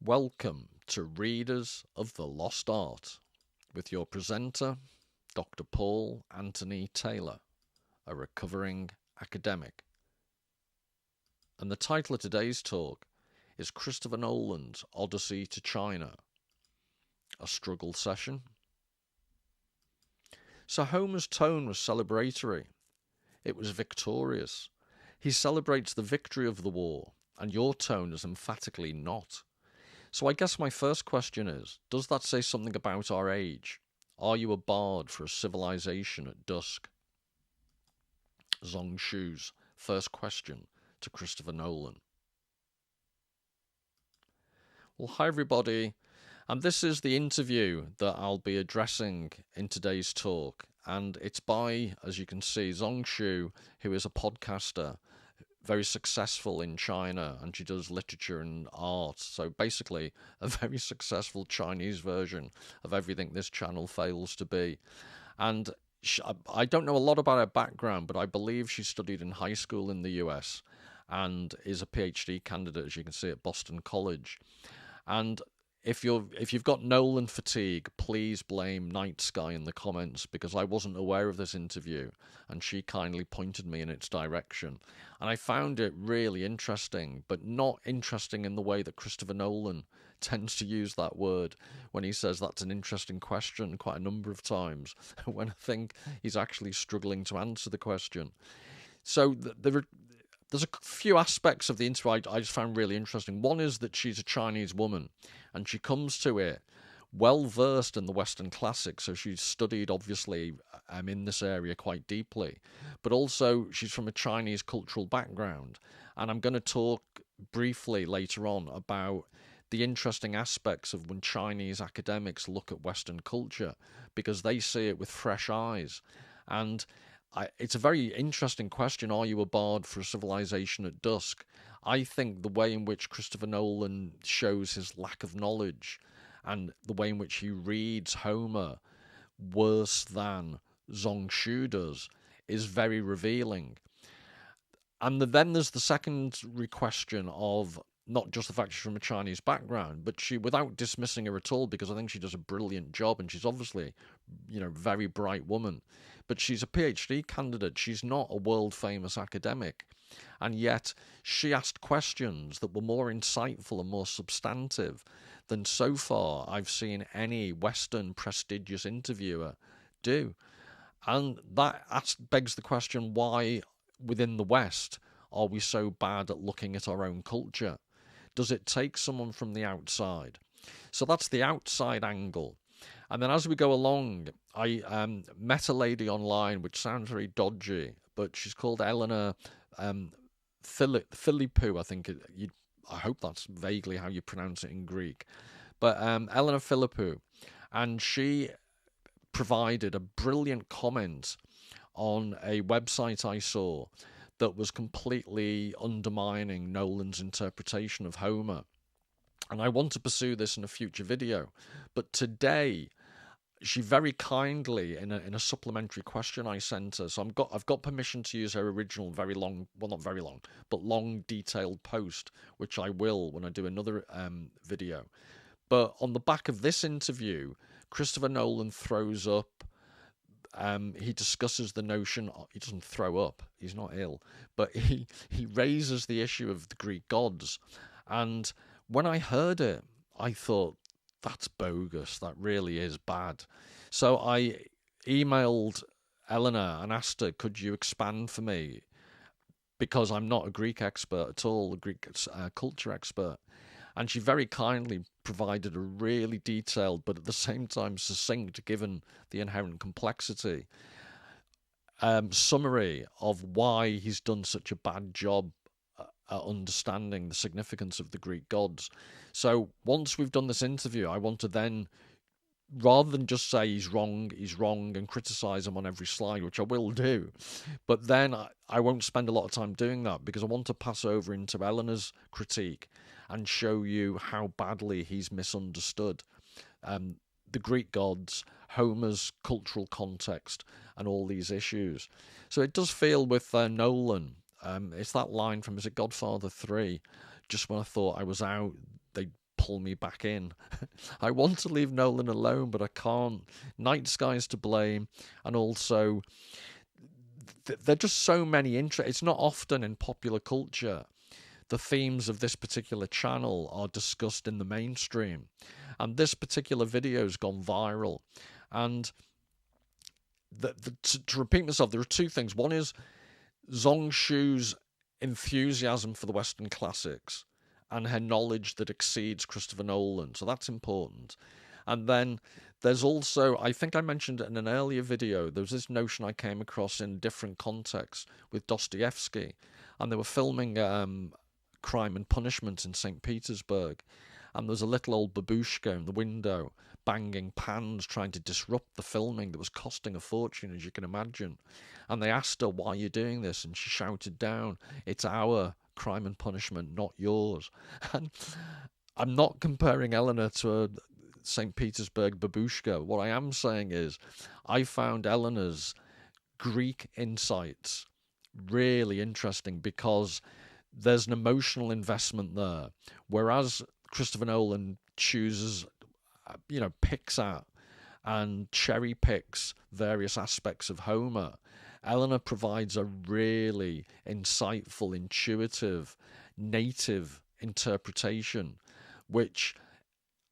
Welcome to Readers of the Lost Art with your presenter, Dr. Paul Anthony Taylor, a recovering academic. And the title of today's talk is Christopher Nolan's Odyssey to China, a struggle session. So Homer's tone was celebratory. It was victorious. He celebrates the victory of the war, and your tone is emphatically not. So I guess my first question is, does that say something about our age? Are you a bard for a civilization at dusk? Zhong Shu's first question to Christopher Nolan. Well, hi everybody, and this is the interview that I'll be addressing in today's talk, and it's by, as you can see, Zhong Shu, who is a podcaster, very successful in China, and she does literature and art. So basically a very successful Chinese version of everything this channel fails to be. And I don't know a lot about her background, but I believe she studied in high school in the US and is a PhD candidate, as you can see, at Boston College. And if you've got Nolan fatigue, please blame Night Sky in the comments, because I wasn't aware of this interview and she kindly pointed me in its direction. And I found it really interesting, but not interesting in the way that Christopher Nolan tends to use that word when he says that's an interesting question quite a number of times, when I think he's actually struggling to answer the question. So there's a few aspects of the interview I just found really interesting. One is that she's a Chinese woman, and she comes to it well versed in the Western classics, so she's studied obviously in this area quite deeply, but also she's from a Chinese cultural background. And I'm going to talk briefly later on about the interesting aspects of when Chinese academics look at Western culture, because they see it with fresh eyes. And it's a very interesting question. Are you a bard for a civilization at dusk? I think the way in which Christopher Nolan shows his lack of knowledge and the way in which he reads Homer worse than Zhong Shu does is very revealing. And then there's the secondary question of not just the fact she's from a Chinese background, but she, without dismissing her at all, because I think she does a brilliant job and she's obviously, very bright woman, but she's a PhD candidate. She's not a world famous academic. And yet she asked questions that were more insightful and more substantive than so far I've seen any Western prestigious interviewer do. And that begs the question, why within the West are we so bad at looking at our own culture? Does it take someone from the outside? So that's the outside angle. And then as we go along, I met a lady online, which sounds very dodgy, but she's called Elena Filippou, I think. I hope that's vaguely how you pronounce it in Greek. But Elena Filippou, and she provided a brilliant comment on a website I saw that was completely undermining Nolan's interpretation of Homer. And I want to pursue this in a future video. But today, she very kindly, in a supplementary question I sent her, so I've got permission to use her original very long, well, not very long, but long detailed post, which I will when I do another video. But on the back of this interview, Christopher Nolan throws up, he discusses the notion, he doesn't throw up, he's not ill, but he raises the issue of the Greek gods. And when I heard it, I thought, that's bogus, that really is bad. So I emailed Elena and asked her, could you expand for me? Because I'm not a Greek expert at all, a Greek culture expert. And she very kindly provided a really detailed, but at the same time succinct, given the inherent complexity, summary of why he's done such a bad job at understanding the significance of the Greek gods. So once we've done this interview, I want to then, rather than just say he's wrong, and criticize him on every slide, which I will do, but then I won't spend a lot of time doing that, because I want to pass over into Elena's critique and show you how badly he's misunderstood the Greek gods, Homer's cultural context, and all these issues. So it does feel with Nolan, it's that line from, is it Godfather 3? Just when I thought I was out, they pull me back in. I want to leave Nolan alone, but I can't. Night Sky's to blame, and also there are just so many it's not often in popular culture the themes of this particular channel are discussed in the mainstream, and this particular video's gone viral. And to repeat myself, there are two things. One is Zhong Shu's enthusiasm for the Western classics and her knowledge that exceeds Christopher Nolan, so that's important. And then there's also, I think I mentioned it in an earlier video, there was this notion I came across in different contexts with Dostoevsky, and they were filming Crime and Punishment in St. Petersburg, and there was a little old babushka in the window banging pans trying to disrupt the filming that was costing a fortune, as you can imagine. And they asked her, why are you doing this? And she shouted down, it's our Crime and Punishment, not yours. And I'm not comparing Elena to a St. Petersburg babushka. What I am saying is I found Elena's Greek insights really interesting because there's an emotional investment there, whereas Christopher Nolan chooses, picks at and cherry picks various aspects of Homer. Elena provides a really insightful, intuitive, native interpretation, which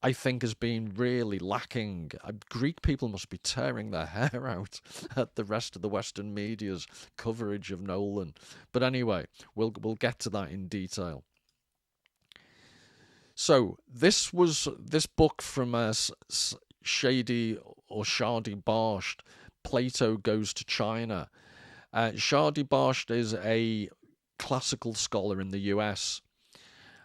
I think has been really lacking. Greek people must be tearing their hair out at the rest of the Western media's coverage of Nolan. But anyway, we'll get to that in detail. So this book from Shadi Barsht, Plato Goes to China. Shadi Barsht is a classical scholar in the US,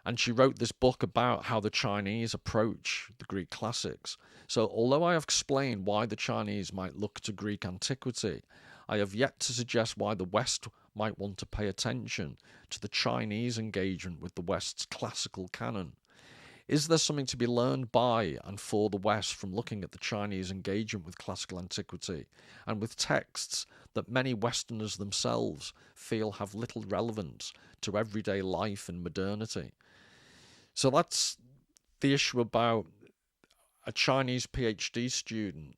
and she wrote this book about how the Chinese approach the Greek classics. So although I have explained why the Chinese might look to Greek antiquity, I have yet to suggest why the West might want to pay attention to the Chinese engagement with the West's classical canon. Is there something to be learned by and for the West from looking at the Chinese engagement with classical antiquity and with texts that many Westerners themselves feel have little relevance to everyday life and modernity? So that's the issue about a Chinese PhD student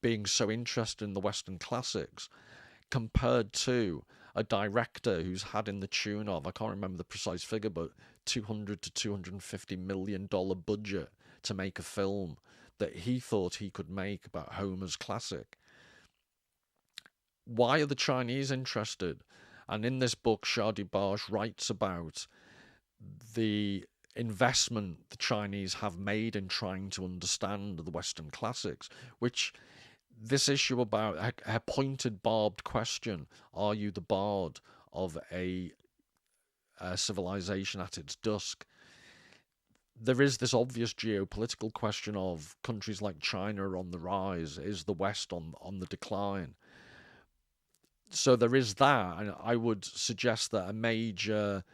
being so interested in the Western classics compared to a director who's had in the tune of, I can't remember the precise figure, but $200 to $250 million budget to make a film that he thought he could make about Homer's classic. Why are the Chinese interested? And in this book, Shadi Barsht writes about the investment the Chinese have made in trying to understand the Western classics, which this issue about a pointed, barbed question, are you the bard of a civilization at its dusk? There is this obvious geopolitical question of countries like China are on the rise, is the West on the decline? So there is that, and I would suggest that a major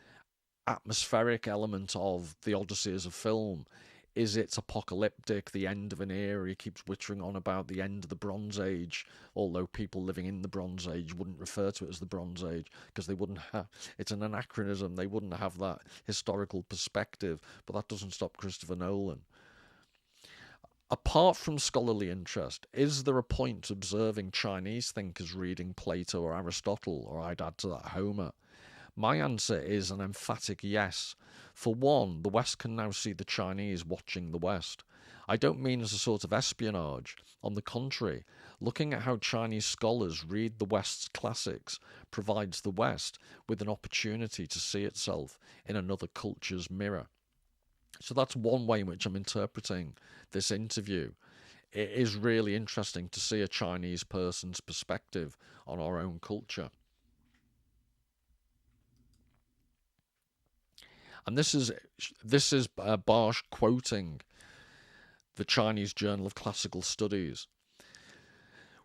atmospheric element of the Odyssey as a film is it's apocalyptic, the end of an era. He keeps whittering on about the end of the Bronze Age, although people living in the Bronze Age wouldn't refer to it as the Bronze Age because they wouldn't have, it's an anachronism, they wouldn't have that historical perspective, but that doesn't stop Christopher Nolan. Apart from scholarly interest, is there a point observing Chinese thinkers reading Plato or Aristotle, or I'd add to that Homer? My answer is an emphatic yes. For one, the West can now see the Chinese watching the West. I don't mean as a sort of espionage. On the contrary, looking at how Chinese scholars read the West's classics provides the West with an opportunity to see itself in another culture's mirror. So that's one way in which I'm interpreting this interview. It is really interesting to see a Chinese person's perspective on our own culture. And this is Barsht quoting the Chinese Journal of Classical Studies,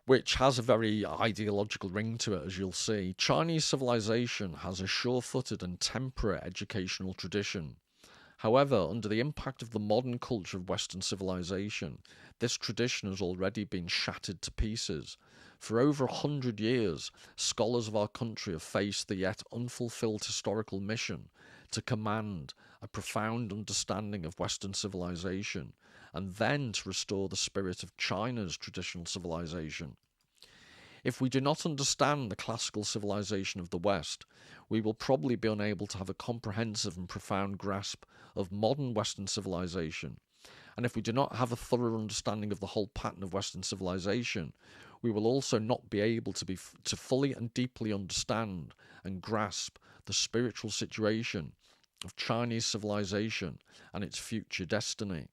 which has a very ideological ring to it, as you'll see. Chinese civilization has a sure-footed and temperate educational tradition. However, under the impact of the modern culture of Western civilization, this tradition has already been shattered to pieces. For over 100 years, scholars of our country have faced the yet unfulfilled historical mission to command a profound understanding of Western civilization, and then to restore the spirit of China's traditional civilization. If we do not understand the classical civilization of the West, we will probably be unable to have a comprehensive and profound grasp of modern Western civilization. And if we do not have a thorough understanding of the whole pattern of Western civilization, we will also not be able to fully and deeply understand and grasp the spiritual situation of Chinese civilization and its future destiny.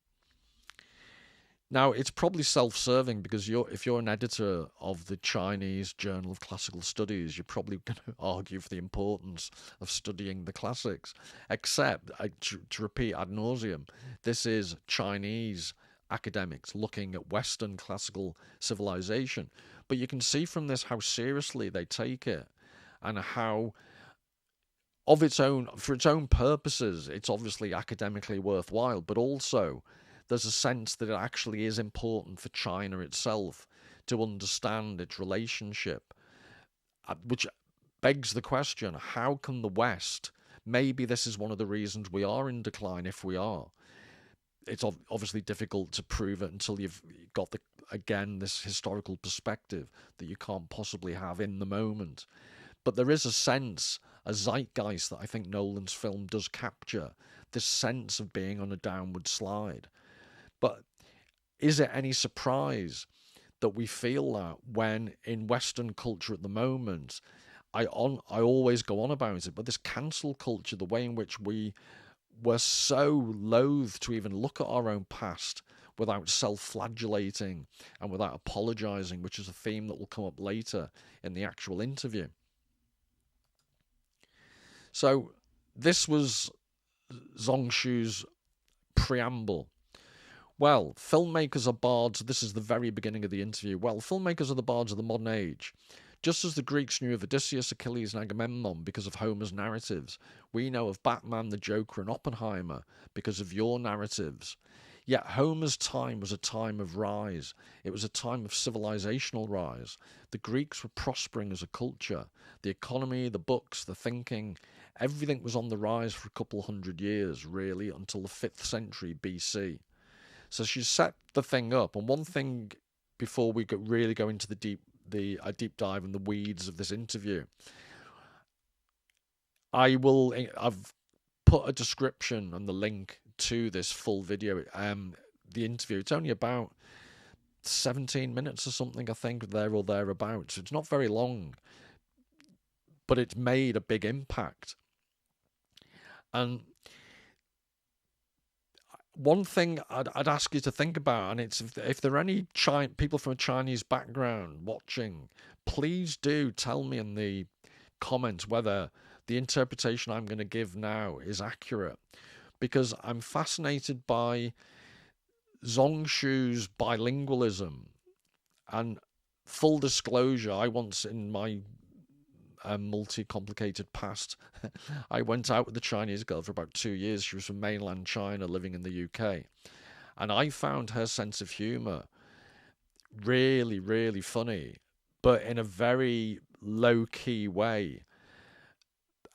Now, it's probably self-serving because if you're an editor of the Chinese Journal of Classical Studies, you're probably going to argue for the importance of studying the classics. Except, to repeat ad nauseum, this is Chinese academics looking at Western classical civilization. But you can see from this how seriously they take it, and how, for its own purposes, it's obviously academically worthwhile, but also there's a sense that it actually is important for China itself to understand its relationship, which begs the question, how can the West, maybe this is one of the reasons we are in decline, if we are. It's obviously difficult to prove it until you've got, this historical perspective that you can't possibly have in the moment. But there is a sense, a zeitgeist, that I think Nolan's film does capture, this sense of being on a downward slide. But is it any surprise that we feel that when in Western culture at the moment, I always go on about it, but this cancel culture, the way in which we were so loath to even look at our own past without self-flagellating and without apologizing, which is a theme that will come up later in the actual interview. So this was Zhong Shu's preamble. Well, filmmakers are bards. This is the very beginning of the interview. Well, filmmakers are the bards of the modern age. Just as the Greeks knew of Odysseus, Achilles, and Agamemnon because of Homer's narratives, we know of Batman, the Joker, and Oppenheimer because of your narratives. Yet Homer's time was a time of rise. It was a time of civilizational rise. The Greeks were prospering as a culture. The economy, the books, the thinking, everything was on the rise for a couple hundred years, really, until the 5th century BC. So she set the thing up, and one thing before we really go into a deep dive in the weeds of this interview, I've put a description and the link to this full video, the interview. It's only about 17 minutes or something, I think, there or thereabouts. It's not very long, but it's made a big impact. And one thing I'd ask you to think about, and it's if there are any people from a Chinese background watching, please do tell me in the comments whether the interpretation I'm going to give now is accurate, because I'm fascinated by Zhong Shu's bilingualism. And full disclosure, I once in my multi-complicated past, I went out with a Chinese girl for about 2 years. She was from mainland China, living in the UK, and I found her sense of humor really, really funny, but in a very low-key way.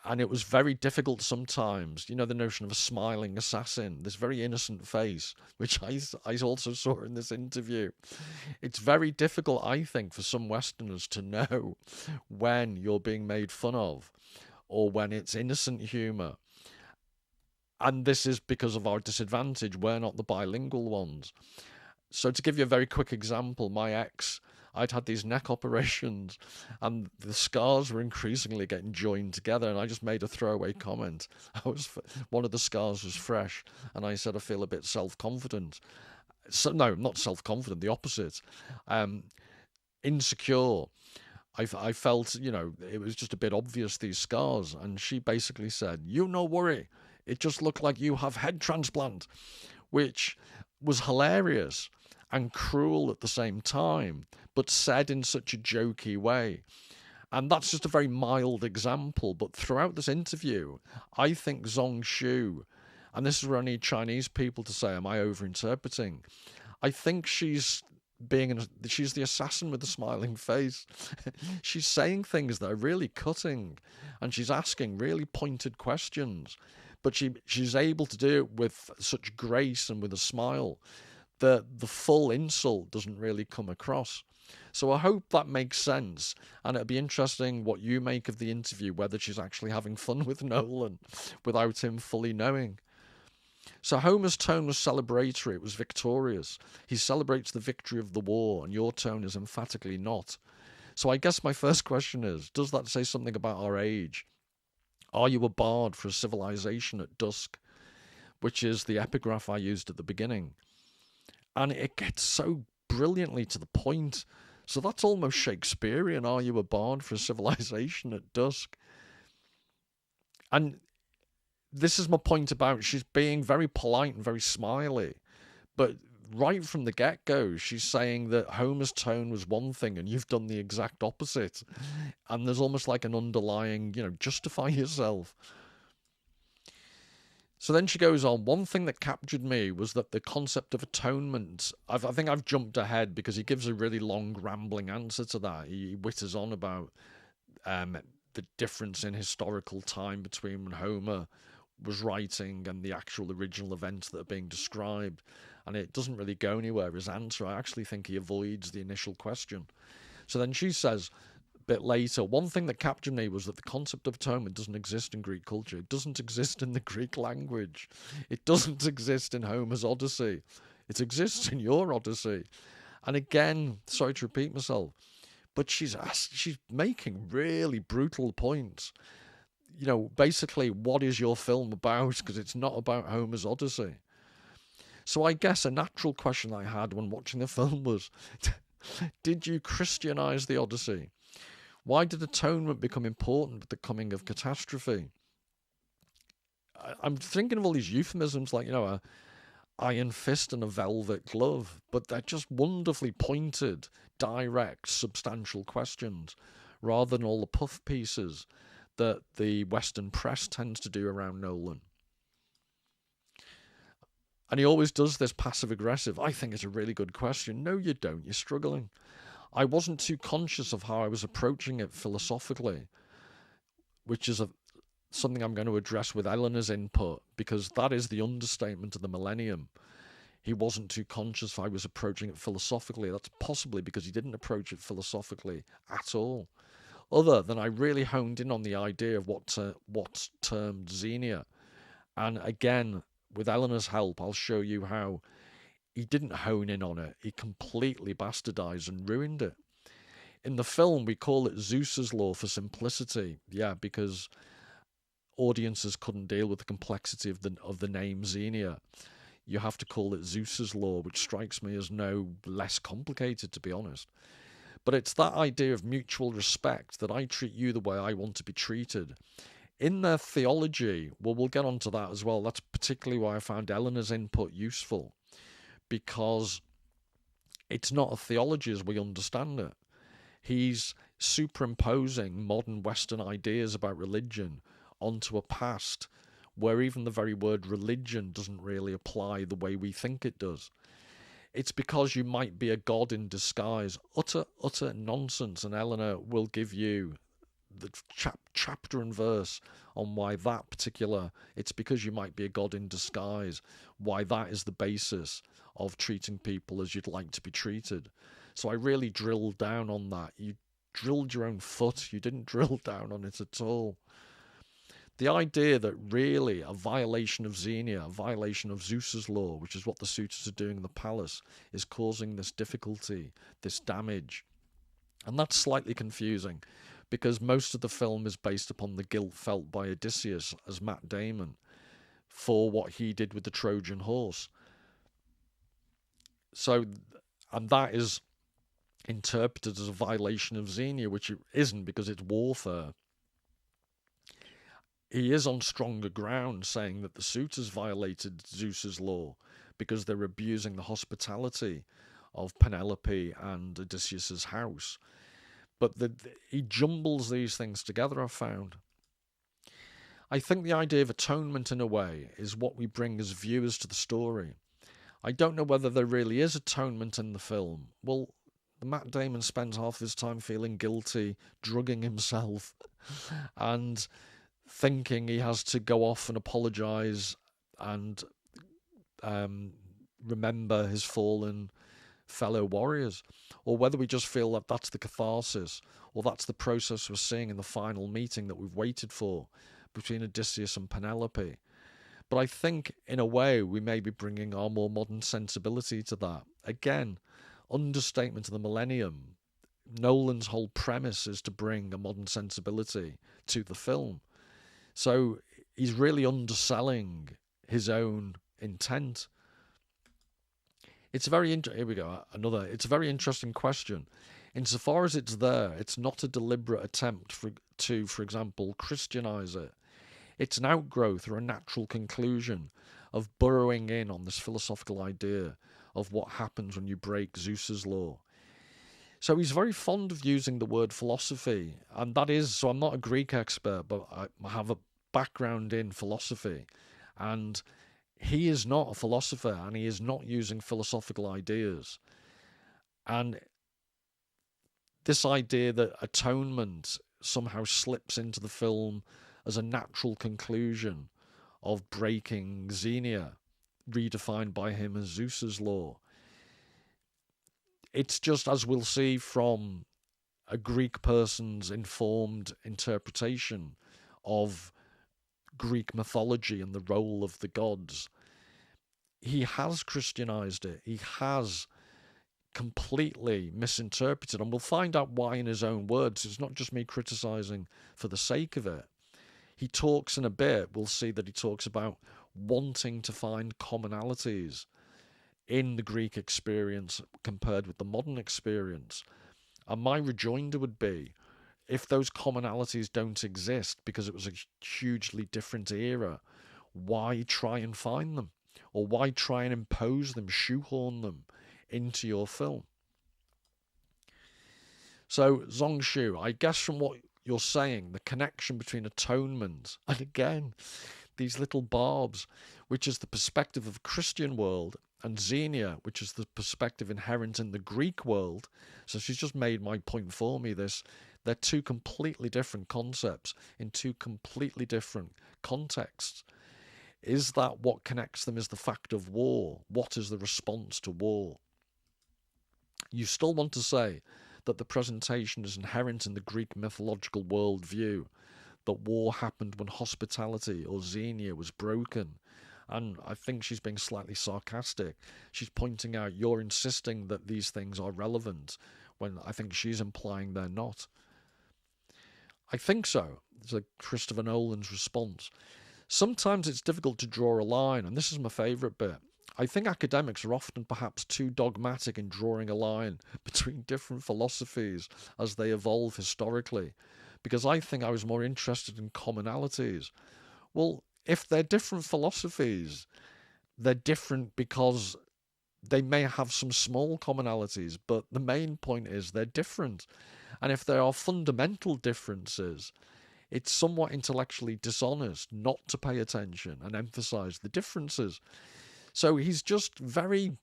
And it was very difficult sometimes, you know, the notion of a smiling assassin, this very innocent face, which I also saw in this interview. It's very difficult, I think, for some Westerners to know when you're being made fun of or when it's innocent humour. And this is because of our disadvantage. We're not the bilingual ones. So to give you a very quick example, my ex, I'd had these neck operations and the scars were increasingly getting joined together, and I just made a throwaway comment. One of the scars was fresh, and I said I feel a bit self-confident. So, no, not self-confident, the opposite. Insecure. I felt, you know, it was just a bit obvious, these scars, and she basically said, "You no worry, it just looked like you have head transplant," which was hilarious and cruel at the same time, but said in such a jokey way. And that's just a very mild example, but throughout this interview, I think Zhong Shu, and this is where I need Chinese people to say, am I overinterpreting? I think she's the assassin with the smiling face. She's saying things that are really cutting, and she's asking really pointed questions, but she's able to do it with such grace and with a smile that the full insult doesn't really come across. So I hope that makes sense, and it'll be interesting what you make of the interview, whether she's actually having fun with Nolan without him fully knowing. So Homer's tone was celebratory, it was victorious. He celebrates the victory of the war, and your tone is emphatically not. So I guess my first question is, does that say something about our age? Are you a bard for a civilization at dusk? Which is the epigraph I used at the beginning. And it gets so brilliantly to the point. So that's almost Shakespearean. Are you a bard for a civilization at dusk? And this is my point about she's being very polite and very smiley. But right from the get-go, she's saying that Homer's tone was one thing and you've done the exact opposite. And there's almost like an underlying, justify yourself. So then she goes on, one thing that captured me was that the concept of atonement, I think I've jumped ahead because he gives a really long, rambling answer to that. He whitters on about the difference in historical time between when Homer was writing and the actual original events that are being described. And it doesn't really go anywhere, his answer. I actually think he avoids the initial question. So then she says, bit later, one thing that captured me was that the concept of atonement doesn't exist in Greek culture. It doesn't exist in the Greek language. It doesn't exist in Homer's Odyssey. It exists in your Odyssey. And again, sorry to repeat myself, but she's making really brutal points. Basically, what is your film about? Because it's not about Homer's Odyssey. So I guess a natural question I had when watching the film was, did you Christianize the Odyssey? Why did atonement become important with the coming of catastrophe? I'm thinking of all these euphemisms like, a iron fist and a velvet glove, but they're just wonderfully pointed, direct, substantial questions, rather than all the puff pieces that the Western press tends to do around Nolan. And he always does this passive-aggressive, I think it's a really good question. No, you don't. You're struggling. I wasn't too conscious of how I was approaching it philosophically, which is something I'm going to address with Elena's input, because that is the understatement of the millennium. He wasn't too conscious of how I was approaching it philosophically. That's possibly because he didn't approach it philosophically at all, other than I really honed in on the idea of what's termed xenia. And again, with Elena's help, I'll show you how he didn't hone in on it. He completely bastardized and ruined it. In the film, we call it Zeus's law for simplicity. Yeah, because audiences couldn't deal with the complexity of the name Xenia. You have to call it Zeus's law, which strikes me as no less complicated, to be honest. But it's that idea of mutual respect, that I treat you the way I want to be treated. In their theology, we'll get onto that as well. That's particularly why I found Elena's input useful, because it's not a theology as we understand it. He's superimposing modern Western ideas about religion onto a past where even the very word religion doesn't really apply the way we think it does. It's because you might be a god in disguise. Utter nonsense. And Elena will give you the chapter and verse on why that particular, it's because you might be a god in disguise, why that is the basis of treating people as you'd like to be treated. So I really drilled down on that. You drilled your own foot. You didn't drill down on it at all. The idea that really a violation of Xenia, a violation of Zeus's law, which is what the suitors are doing in the palace, is causing this difficulty, this damage. And that's slightly confusing, because most of the film is based upon the guilt felt by Odysseus as Matt Damon for what he did with the Trojan horse. So, and that is interpreted as a violation of Xenia, which it isn't, because it's warfare. He is on stronger ground saying that the suitors violated Zeus's law because they're abusing the hospitality of Penelope and Odysseus's house. But he jumbles these things together, I've found. I think the idea of atonement, in a way, is what we bring as viewers to the story. I don't know whether there really is atonement in the film. Well, Matt Damon spends half his time feeling guilty, drugging himself, and thinking he has to go off and apologise and remember his fallen fellow warriors, or whether we just feel that that's the catharsis, or that's the process we're seeing in the final meeting that we've waited for between Odysseus and Penelope. But I think, in a way, we may be bringing our more modern sensibility to that. Again, understatement of the millennium. Nolan's whole premise is to bring a modern sensibility to the film. So he's really underselling his own intent. It's a very here we go, another. It's a very interesting question. Insofar as it's there, it's not a deliberate attempt to, for example, Christianize it. It's an outgrowth or a natural conclusion of burrowing in on this philosophical idea of what happens when you break Zeus's law. So he's very fond of using the word philosophy, and that is, so I'm not a Greek expert, but I have a background in philosophy, and he is not a philosopher, and he is not using philosophical ideas. And this idea that atonement somehow slips into the film as a natural conclusion of breaking Xenia, redefined by him as Zeus's law. It's just, as we'll see from a Greek person's informed interpretation of Greek mythology and the role of the gods, he has Christianized it. He has completely misinterpreted, and we'll find out why in his own words. It's not just me criticizing for the sake of it. He talks in a bit, we'll see that he talks about wanting to find commonalities in the Greek experience compared with the modern experience. And my rejoinder would be, if those commonalities don't exist because it was a hugely different era, why try and find them? Or why try and impose them, shoehorn them into your film? So, Zhong Shu, I guess from what you're saying, the connection between atonement and, again, these little barbs, which is the perspective of a Christian world, and Xenia, which is the perspective inherent in the Greek world. So she's just made my point for me. They're two completely different concepts in two completely different contexts. Is that what connects them is the fact of war? What is the response to war? You still want to say that the presentation is inherent in the Greek mythological worldview, that war happened when hospitality or Xenia was broken. And I think she's being slightly sarcastic. She's pointing out you're insisting that these things are relevant, when I think she's implying they're not. I think so. It's like Christopher Nolan's response. Sometimes it's difficult to draw a line, and this is my favourite bit. I think academics are often perhaps too dogmatic in drawing a line between different philosophies as they evolve historically, because I think I was more interested in commonalities. Well, if they're different philosophies, they're different because they may have some small commonalities, but the main point is they're different. And if there are fundamental differences, it's somewhat intellectually dishonest not to pay attention and emphasize the differences. So he's just very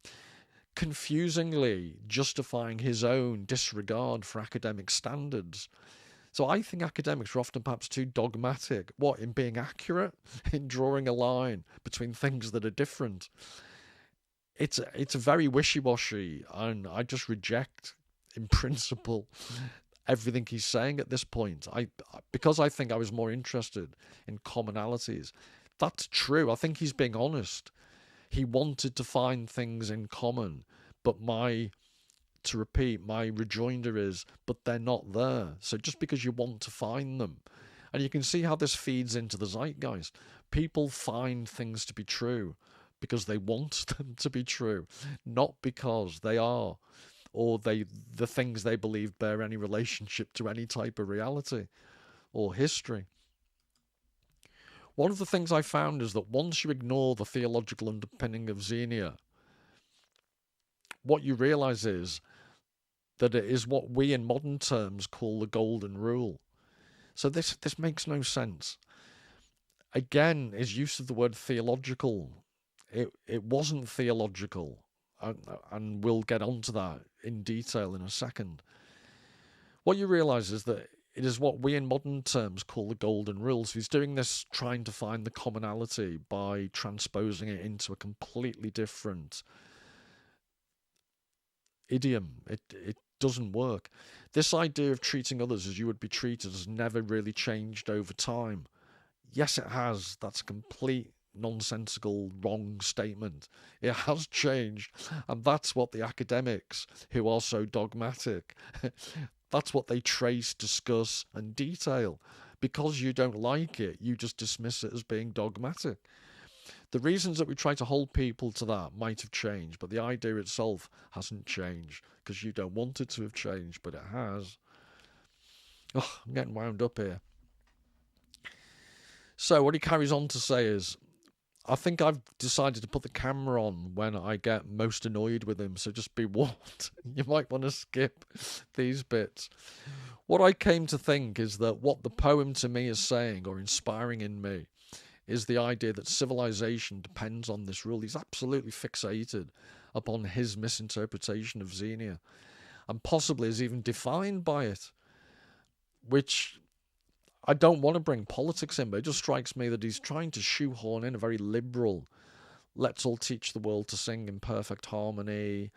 confusingly justifying his own disregard for academic standards. So I think academics are often perhaps too dogmatic, in being accurate, in drawing a line between things that are different. It's very wishy-washy, and I just reject, in principle, everything he's saying at this point. Because I think I was more interested in commonalities. That's true. I think he's being honest. He wanted to find things in common, but to repeat, my rejoinder is, but they're not there. So just because you want to find them, and you can see how this feeds into the zeitgeist. People find things to be true because they want them to be true, not because they are, or the things they believe bear any relationship to any type of reality or history. One of the things I found is that once you ignore the theological underpinning of Xenia, what you realize is that it is what we in modern terms call the golden rule. So this makes no sense. Again, his use of the word theological, it wasn't theological, and we'll get onto that in detail in a second. What you realize is that It is what we in modern terms call the golden rule. So he's doing this trying to find the commonality by transposing it into a completely different idiom. It doesn't work. This idea of treating others as you would be treated has never really changed over time. Yes, it has. That's a complete nonsensical, wrong statement. It has changed, and that's what the academics who are so dogmatic, that's what they trace, discuss, and detail. Because you don't like it, you just dismiss it as being dogmatic. The reasons that we try to hold people to that might have changed, but the idea itself hasn't changed, because you don't want it to have changed, but it has. Oh, I'm getting wound up here. So what he carries on to say is, I think I've decided to put the camera on when I get most annoyed with him, so just be warned. You might want to skip these bits. What I came to think is that what the poem to me is saying, or inspiring in me, is the idea that civilization depends on this rule. He's absolutely fixated upon his misinterpretation of Xenia, and possibly is even defined by it, which I don't want to bring politics in, but it just strikes me that he's trying to shoehorn in a very liberal, let's all teach the world to sing in perfect harmony,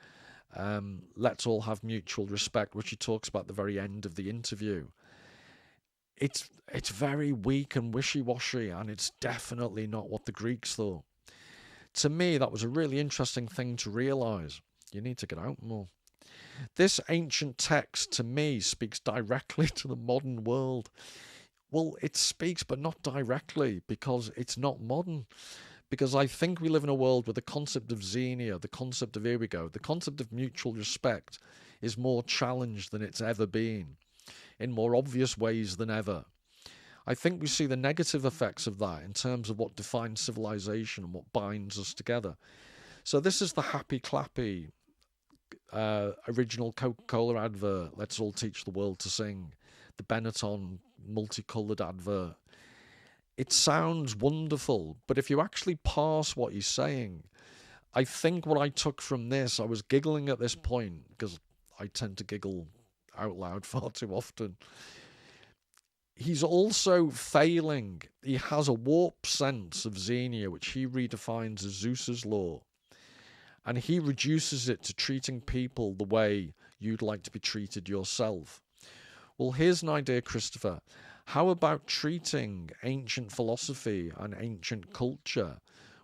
let's all have mutual respect, which he talks about at the very end of the interview. It's very weak and wishy-washy, and it's definitely not what the Greeks thought. To me, that was a really interesting thing to realise. You need to get out more. This ancient text, to me, speaks directly to the modern world. Well, it speaks, but not directly, because it's not modern. Because I think we live in a world where the concept of Xenia, the concept of, here we go, the concept of mutual respect is more challenged than it's ever been, in more obvious ways than ever. I think we see the negative effects of that in terms of what defines civilization and what binds us together. So this is the happy clappy original Coca-Cola advert, let's all teach the world to sing. The Benetton multicoloured advert. It sounds wonderful, but if you actually parse what he's saying, I think what I took from this, I was giggling at this point, because I tend to giggle out loud far too often. He's also failing. He has a warped sense of Xenia, which he redefines as Zeus's law, and he reduces it to treating people the way you'd like to be treated yourself. Well, here's an idea, Christopher. How about treating ancient philosophy and ancient culture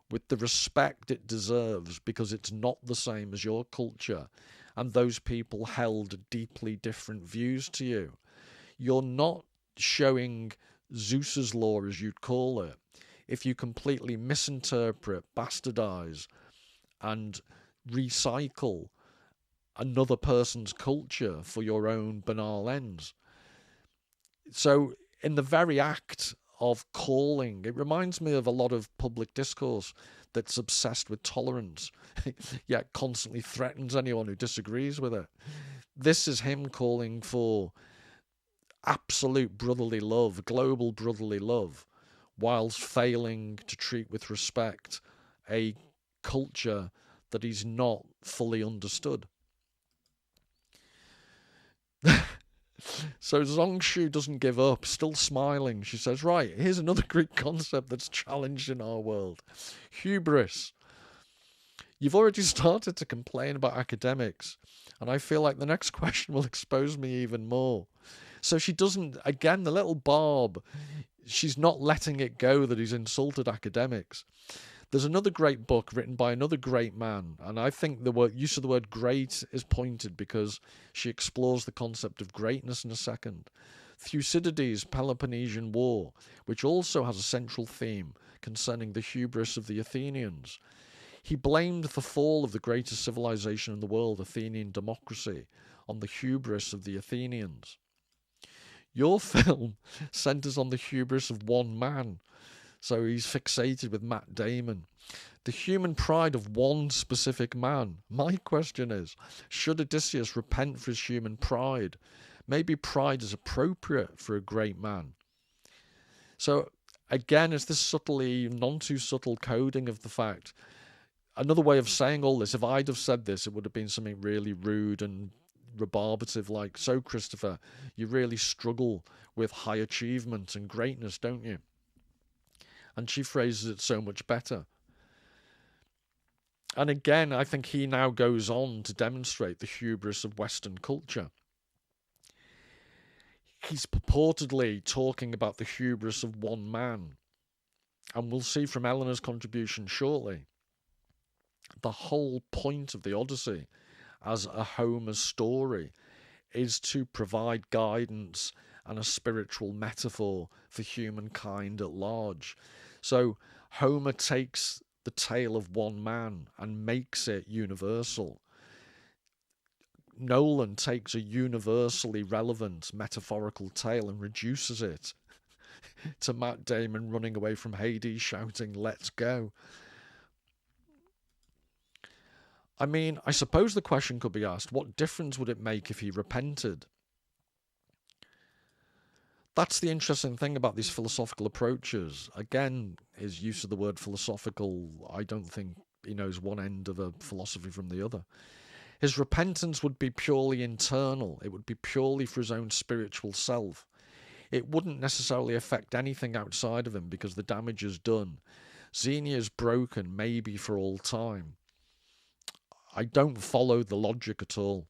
with the respect it deserves, because it's not the same as your culture, and those people held deeply different views to you? You're not showing Zeus's law, as you'd call it, if you completely misinterpret, bastardize, and recycle another person's culture for your own banal ends. So in the very act of calling, it reminds me of a lot of public discourse that's obsessed with tolerance, yet constantly threatens anyone who disagrees with it. This is him calling for absolute brotherly love, global brotherly love, whilst failing to treat with respect a culture that he's not fully understood. So Zhong Shu doesn't give up, still smiling. She says, right, here's another Greek concept that's challenged in our world. Hubris. You've already started to complain about academics, and I feel like the next question will expose me even more. So she doesn't, again, the little barb, she's not letting it go that he's insulted academics. There's another great book written by another great man, and I think the use of the word great is pointed because she explores the concept of greatness in a second. Thucydides' Peloponnesian War, which also has a central theme concerning the hubris of the Athenians. He blamed the fall of the greatest civilization in the world, Athenian democracy, on the hubris of the Athenians. Your film centers on the hubris of one man. So he's fixated with Matt Damon. The human pride of one specific man. My question is, should Odysseus repent for his human pride? Maybe pride is appropriate for a great man. So again, it's this subtly, non too subtle coding of the fact. Another way of saying all this, if I'd have said this, it would have been something really rude and rebarbative, like, "So, Christopher, you really struggle with high achievement and greatness, don't you?" And she phrases it so much better. And again, I think he now goes on to demonstrate the hubris of Western culture. He's purportedly talking about the hubris of one man. And we'll see from Elena's contribution shortly, the whole point of the Odyssey as a Homer's story is to provide guidance and a spiritual metaphor for humankind at large. So Homer takes the tale of one man and makes it universal. Nolan takes a universally relevant metaphorical tale and reduces it to Matt Damon running away from Hades shouting, "Let's go." I mean, I suppose the question could be asked, what difference would it make if he repented? That's the interesting thing about these philosophical approaches. Again, his use of the word philosophical, I don't think he knows one end of a philosophy from the other. His repentance would be purely internal. It would be purely for his own spiritual self. It wouldn't necessarily affect anything outside of him because the damage is done. Xenia is broken, maybe for all time. I don't follow the logic at all,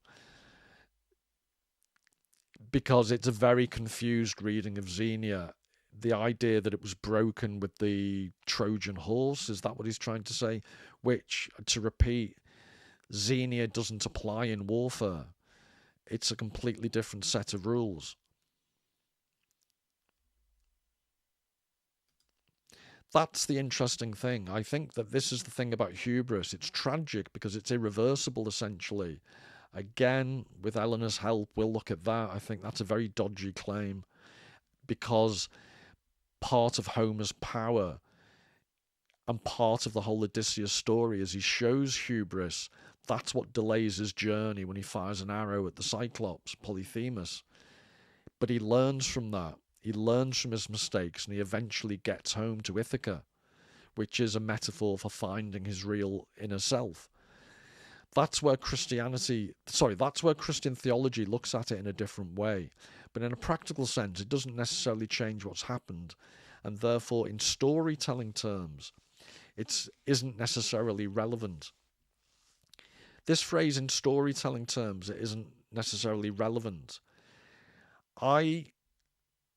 because it's a very confused reading of Xenia. The idea that it was broken with the Trojan horse, is that what he's trying to say? Which, to repeat, Xenia doesn't apply in warfare. It's a completely different set of rules. That's the interesting thing. I think that this is the thing about hubris. It's tragic because it's irreversible, essentially. Again, with Elena's help, we'll look at that. I think that's a very dodgy claim, because part of Homer's power and part of the whole Odysseus story is he shows hubris. That's what delays his journey when he fires an arrow at the Cyclops, Polyphemus. But he learns from that. He learns from his mistakes, and he eventually gets home to Ithaca, which is a metaphor for finding his real inner self. That's where Christian theology looks at it in a different way. But in a practical sense, it doesn't necessarily change what's happened. And therefore, in storytelling terms, it isn't necessarily relevant. This phrase, in storytelling terms, it isn't necessarily relevant. My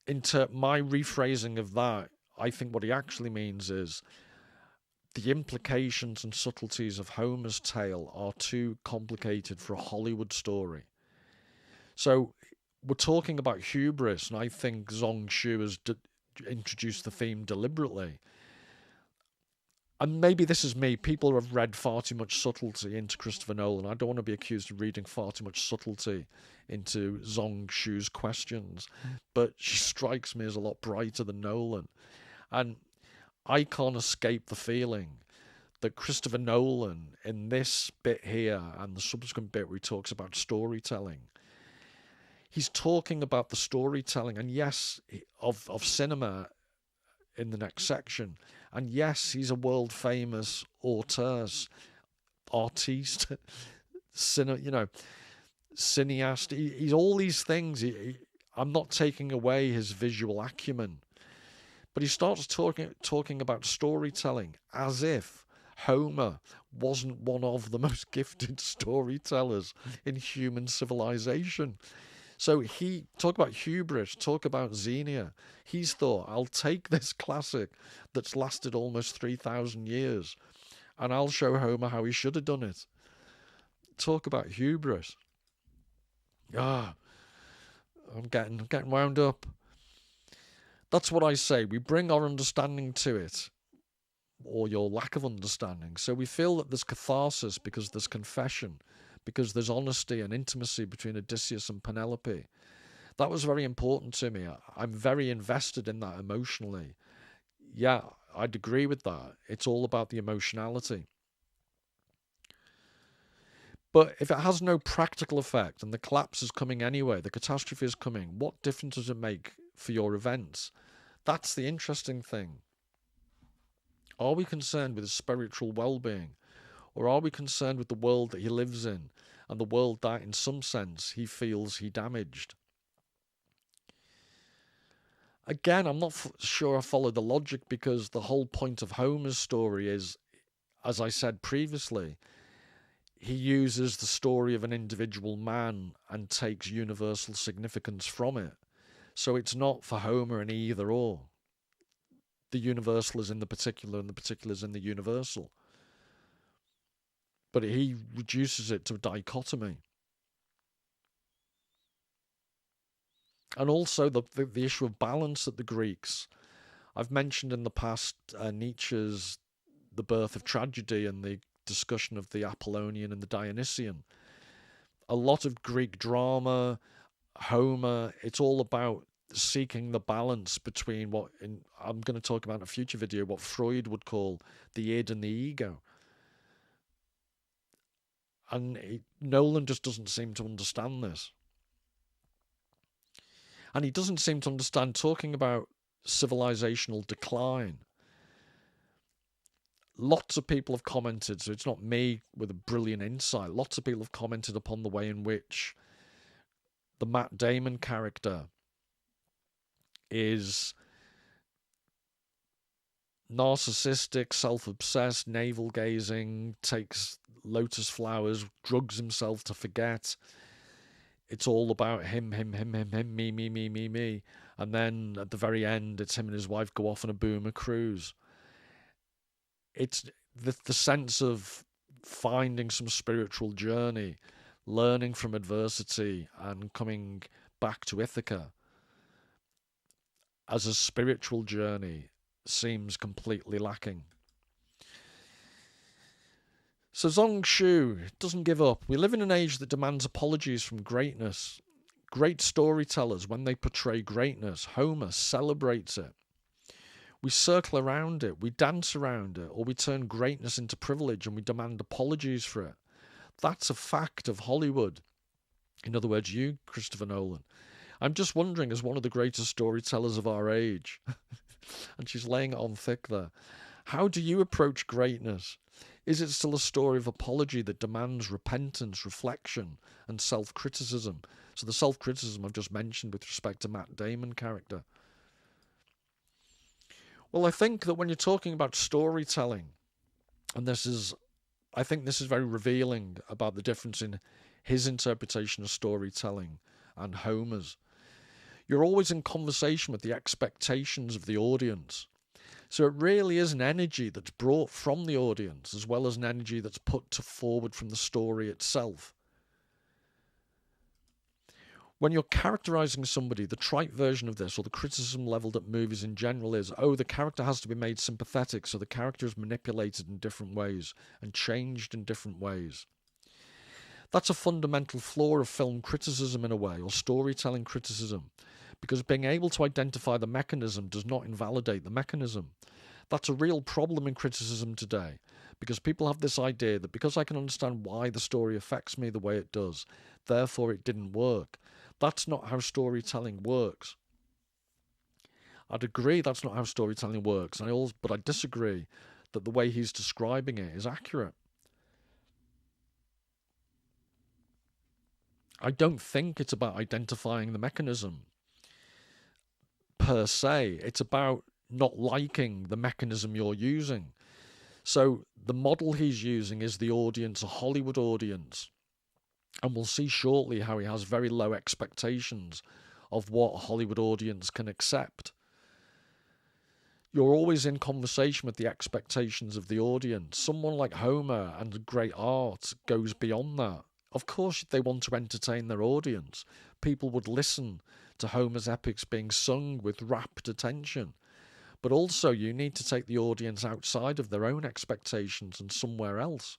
rephrasing of that, I think what he actually means is the implications and subtleties of Homer's tale are too complicated for a Hollywood story. So we're talking about hubris, and I think Zhong Shu has introduced the theme deliberately. And maybe this is me. People have read far too much subtlety into Christopher Nolan. I don't want to be accused of reading far too much subtlety into Zhong Shu's questions, but she strikes me as a lot brighter than Nolan. And I can't escape the feeling that Christopher Nolan, in this bit here and the subsequent bit where he talks about storytelling, he's talking about the storytelling, and yes, of cinema in the next section. And yes, he's a world famous artiste, cineast. He's all these things. I'm not taking away his visual acumen, but he starts talking about storytelling as if Homer wasn't one of the most gifted storytellers in human civilization. So he talk about hubris, talk about Xenia. He's thought, I'll take this classic that's lasted almost 3,000 years, and I'll show Homer how he should have done it. Talk about hubris. I'm getting wound up. That's what I say. We bring our understanding to it, or your lack of understanding. So we feel that there's catharsis because there's confession, because there's honesty and intimacy between Odysseus and Penelope. That was very important to me. I'm very invested in that emotionally. Yeah, I'd agree with that. It's all about the emotionality. But if it has no practical effect and the collapse is coming anyway, the catastrophe is coming, what difference does it make for your events? That's the interesting thing. Are we concerned with his spiritual well-being? Or are we concerned with the world that he lives in and the world that, in some sense, he feels he damaged. Again, I'm not sure I follow the logic, because the whole point of Homer's story is, as I said previously, he uses the story of an individual man and takes universal significance from it. So it's not for Homer an either or. The universal is in the particular and the particular is in the universal. But he reduces it to a dichotomy. And also the issue of balance that the Greeks, I've mentioned in the past Nietzsche's The Birth of Tragedy and the discussion of the Apollonian and the Dionysian. A lot of Greek drama, Homer, it's all about seeking the balance between what, I'm going to talk about in a future video, what Freud would call the id and the ego. And Nolan just doesn't seem to understand this. And he doesn't seem to understand talking about civilizational decline. Lots of people have commented, so it's not me with a brilliant insight. Lots of people have commented upon the way in which the Matt Damon character is narcissistic, self-obsessed, navel-gazing, takes lotus flowers, drugs himself to forget. It's all about him, me. And then at the very end, it's him and his wife go off on a boomer cruise. It's the sense of finding some spiritual journey, learning from adversity, and coming back to Ithaca as a spiritual journey seems completely lacking. So Zhong Shu doesn't give up. We live in an age that demands apologies from greatness. Great storytellers, when they portray greatness, Homer celebrates it. We circle around it, we dance around it, or we turn greatness into privilege and we demand apologies for it. That's a fact of Hollywood. In other words, you, Christopher Nolan. I'm just wondering, as one of the greatest storytellers of our age, and she's laying it on thick there, how do you approach greatness? Is it still a story of apology that demands repentance, reflection, and self-criticism? So the self-criticism I've just mentioned with respect to Matt Damon character. Well, I think that when you're talking about storytelling, and I think this is very revealing about the difference in his interpretation of storytelling and Homer's. You're always in conversation with the expectations of the audience. So it really is an energy that's brought from the audience, as well as an energy that's put forward from the story itself. When you're characterizing somebody, the trite version of this, or the criticism leveled at movies in general, is, oh, the character has to be made sympathetic, so the character is manipulated in different ways and changed in different ways. That's a fundamental flaw of film criticism in a way, or storytelling criticism, because being able to identify the mechanism does not invalidate the mechanism. That's a real problem in criticism today, because people have this idea that because I can understand why the story affects me the way it does, therefore it didn't work. That's not how storytelling works. I'd agree that's not how storytelling works, but I disagree that the way he's describing it is accurate. I don't think it's about identifying the mechanism per se. It's about not liking the mechanism you're using. So the model he's using is the audience, a Hollywood audience. And we'll see shortly how he has very low expectations of what a Hollywood audience can accept. You're always in conversation with the expectations of the audience. Someone like Homer and great art goes beyond that. Of course, they want to entertain their audience. People would listen to Homer's epics being sung with rapt attention. But also, you need to take the audience outside of their own expectations and somewhere else.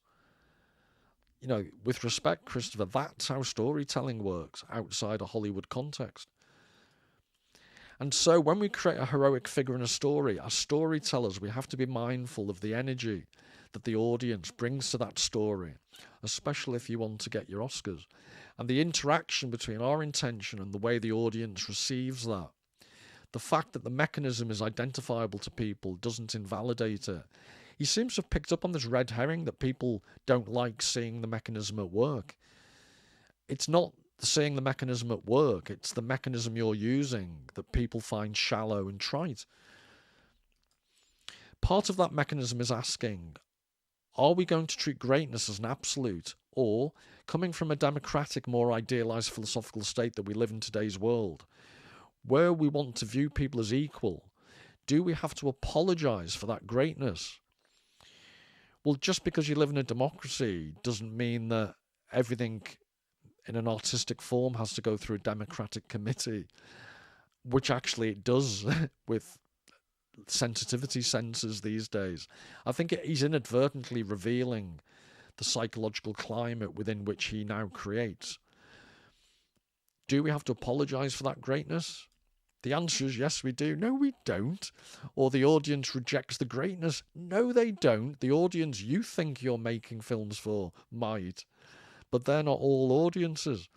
You know, with respect, Christopher, that's how storytelling works outside a Hollywood context. And so when we create a heroic figure in a story, as storytellers, we have to be mindful of the energy that the audience brings to that story, especially if you want to get your Oscars, and the interaction between our intention and the way the audience receives that. The fact that the mechanism is identifiable to people doesn't invalidate it. He seems to have picked up on this red herring that people don't like seeing the mechanism at work. it's not seeing the mechanism at work, it's the mechanism you're using that people find shallow and trite. Part of that mechanism is asking, are we going to treat greatness as an absolute, or, coming from a democratic, more idealized philosophical state that we live in today's world, where we want to view people as equal, do we have to apologize for that greatness? Well, just because you live in a democracy doesn't mean that everything in an artistic form has to go through a democratic committee, which actually it does with sensitivity sensors these days. I think he's inadvertently revealing the psychological climate within which he now creates. Do we have to apologize for that greatness? The answer is yes, we do. No, we don't. Or the audience rejects the greatness. No, they don't. The audience you think you're making films for might, but they're not all audiences.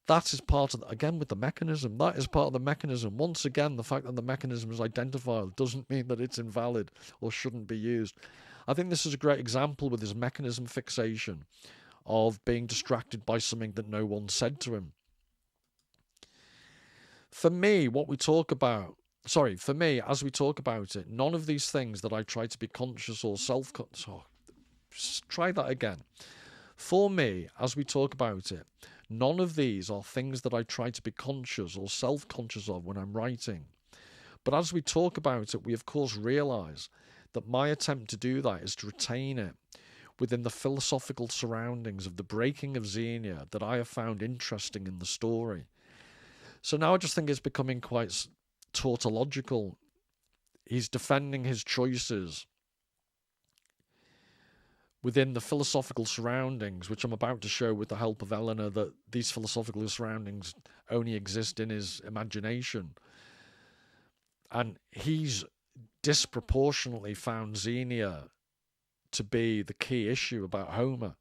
That is part of, again, with the mechanism. That is part of the mechanism. Once again, the fact that the mechanism is identifiable doesn't mean that it's invalid or shouldn't be used. I think this is a great example with his mechanism fixation of being distracted by something that no one said to him. For me, as we talk about it, none of these things that I try to be conscious or self-conscious... try that again. For me, as we talk about it, none of these are things that I try to be conscious or self-conscious of when I'm writing. But as we talk about it, we of course realise that my attempt to do that is to retain it within the philosophical surroundings of the breaking of Xenia that I have found interesting in the story. So now I just think it's becoming quite tautological. He's defending his choices within the philosophical surroundings, which I'm about to show with the help of Elena, that these philosophical surroundings only exist in his imagination. And he's disproportionately found Xenia to be the key issue about Homer.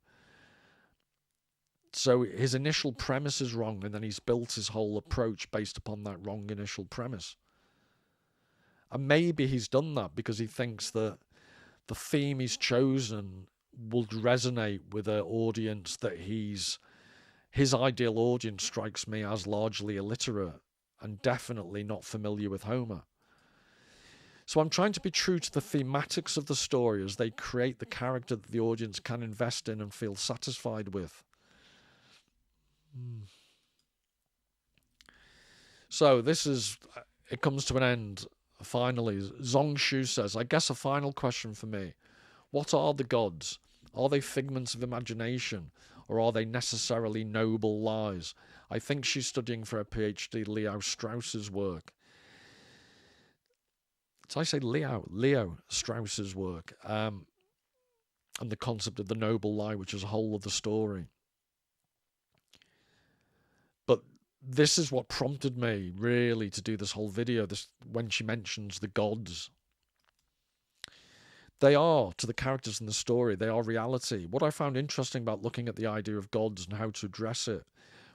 So his initial premise is wrong, and then he's built his whole approach based upon that wrong initial premise. And maybe he's done that because he thinks that the theme he's chosen will resonate with an audience that his ideal audience strikes me as largely illiterate and definitely not familiar with Homer. So I'm trying to be true to the thematics of the story as they create the character that the audience can invest in and feel satisfied with. So it comes to an end finally. Zhong Shu says, I guess a final question for me. What are the gods? Are they figments of imagination, or are they necessarily noble lies? I think she's studying for her PhD Leo Strauss's work. Did I say Leo? Leo Strauss's work. And the concept of the noble lie, which is a whole other story. But this is what prompted me really to do this whole video, when she mentions the gods. They are, to the characters in the story, they are reality. What I found interesting about looking at the idea of gods and how to address it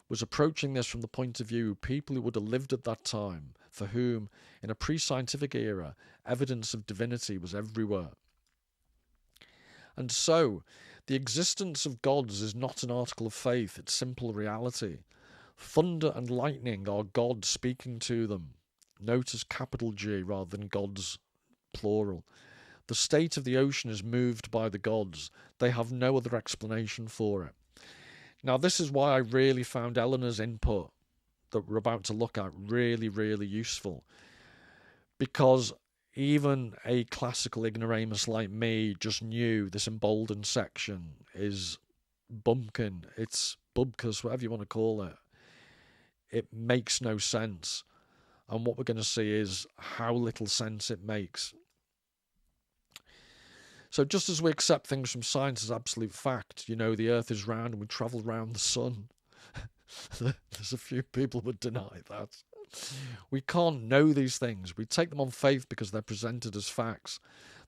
was approaching this from the point of view of people who would have lived at that time, for whom, in a pre-scientific era, evidence of divinity was everywhere. And so, the existence of gods is not an article of faith, it's simple reality. Thunder and lightning are God speaking to them. Notice capital G rather than gods, plural. The state of the ocean is moved by the gods. They have no other explanation for it. Now, this is why I really found Elena's input that we're about to look at really, really useful. Because even a classical ignoramus like me just knew this emboldened section is bumpkin. It's bubkus, whatever you want to call it. It makes no sense. And what we're going to see is how little sense it makes. So just as we accept things from science as absolute fact, the Earth is round and we travel around the sun. There's a few people who would deny that. We can't know these things. We take them on faith because they're presented as facts.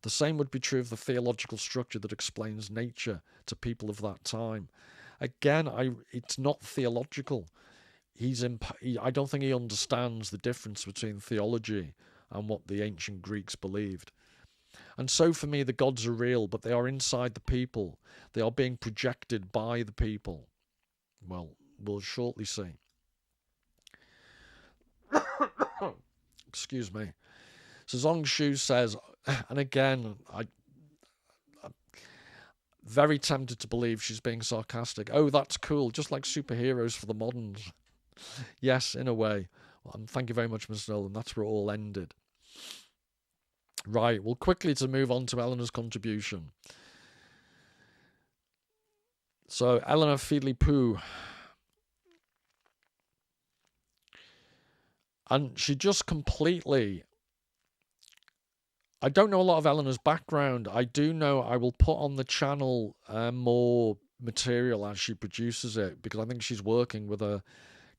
The same would be true of the theological structure that explains nature to people of that time. Again, it's not theological. I don't think he understands the difference between theology and what the ancient Greeks believed. And so for me, the gods are real, but they are inside the people. They are being projected by the people. Well, we'll shortly see. Excuse me. So Zhong Shu says, and again, I'm very tempted to believe she's being sarcastic. Oh, that's cool, just like superheroes for the moderns. Yes, in a way. Well, thank you very much, Mr. Nolan. That's where it all ended. Right, well, quickly to move on to Elena's contribution. So, Elena Filippou. And she just completely... I don't know a lot of Elena's background. I do know I will put on the channel more material as she produces it, because I think she's working with a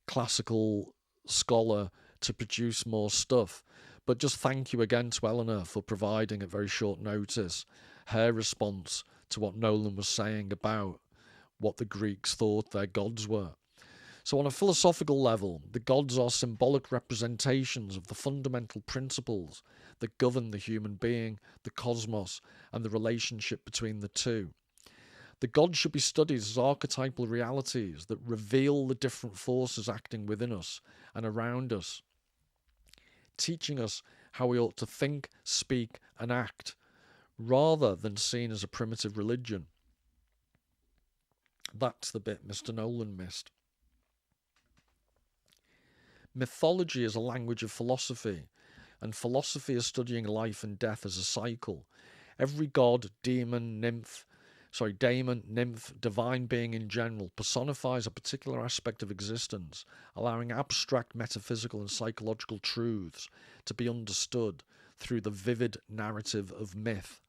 classical scholar to produce more stuff. But just thank you again to Elena for providing at very short notice her response to what Nolan was saying about what the Greeks thought their gods were. So on a philosophical level, the gods are symbolic representations of the fundamental principles that govern the human being, the cosmos, and the relationship between the two. The gods should be studied as archetypal realities that reveal the different forces acting within us and around us, teaching us how we ought to think, speak, and act, rather than seen as a primitive religion. That's the bit Mr. Nolan missed. Mythology is a language of philosophy, and philosophy is studying life and death as a cycle. Every god, daemon, nymph, divine being in general, personifies a particular aspect of existence, allowing abstract metaphysical and psychological truths to be understood through the vivid narrative of myth.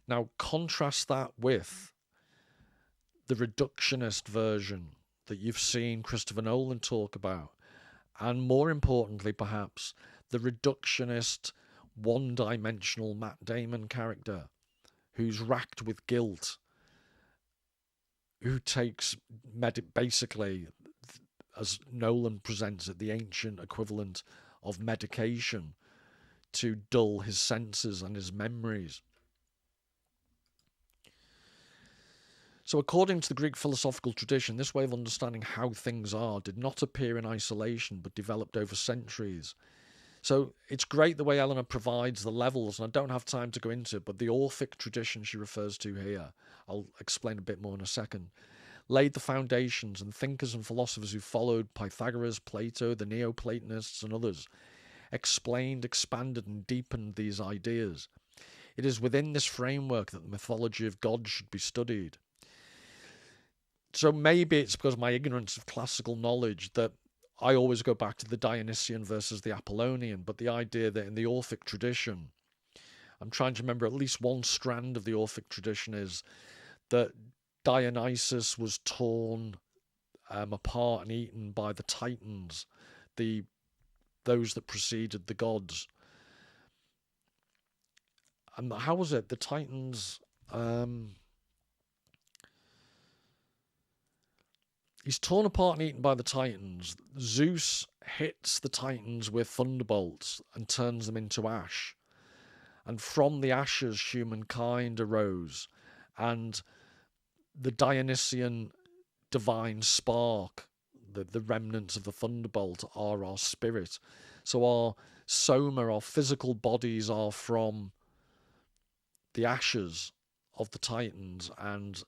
Now, contrast that with the reductionist version that you've seen Christopher Nolan talk about, and more importantly, perhaps, the reductionist, one-dimensional Matt Damon character who's racked with guilt, who takes basically, as Nolan presents it, the ancient equivalent of medication to dull his senses and his memories. So according to the Greek philosophical tradition, this way of understanding how things are did not appear in isolation, but developed over centuries. So it's great the way Elena provides the levels, and I don't have time to go into it, but the Orphic tradition she refers to here, I'll explain a bit more in a second, laid the foundations, and thinkers and philosophers who followed Pythagoras, Plato, the Neoplatonists, and others explained, expanded, and deepened these ideas. It is within this framework that the mythology of God should be studied. So maybe it's because of my ignorance of classical knowledge that I always go back to the Dionysian versus the Apollonian, but the idea that in the Orphic tradition, I'm trying to remember at least one strand of the Orphic tradition is that Dionysus was torn apart and eaten by the Titans, those that preceded the gods. And how was it? The Titans... he's torn apart and eaten by the Titans. Zeus hits the Titans with thunderbolts and turns them into ash. And from the ashes, humankind arose. And the Dionysian divine spark, the remnants of the thunderbolt, are our spirit. So our soma, our physical bodies, are from the ashes of the Titans. And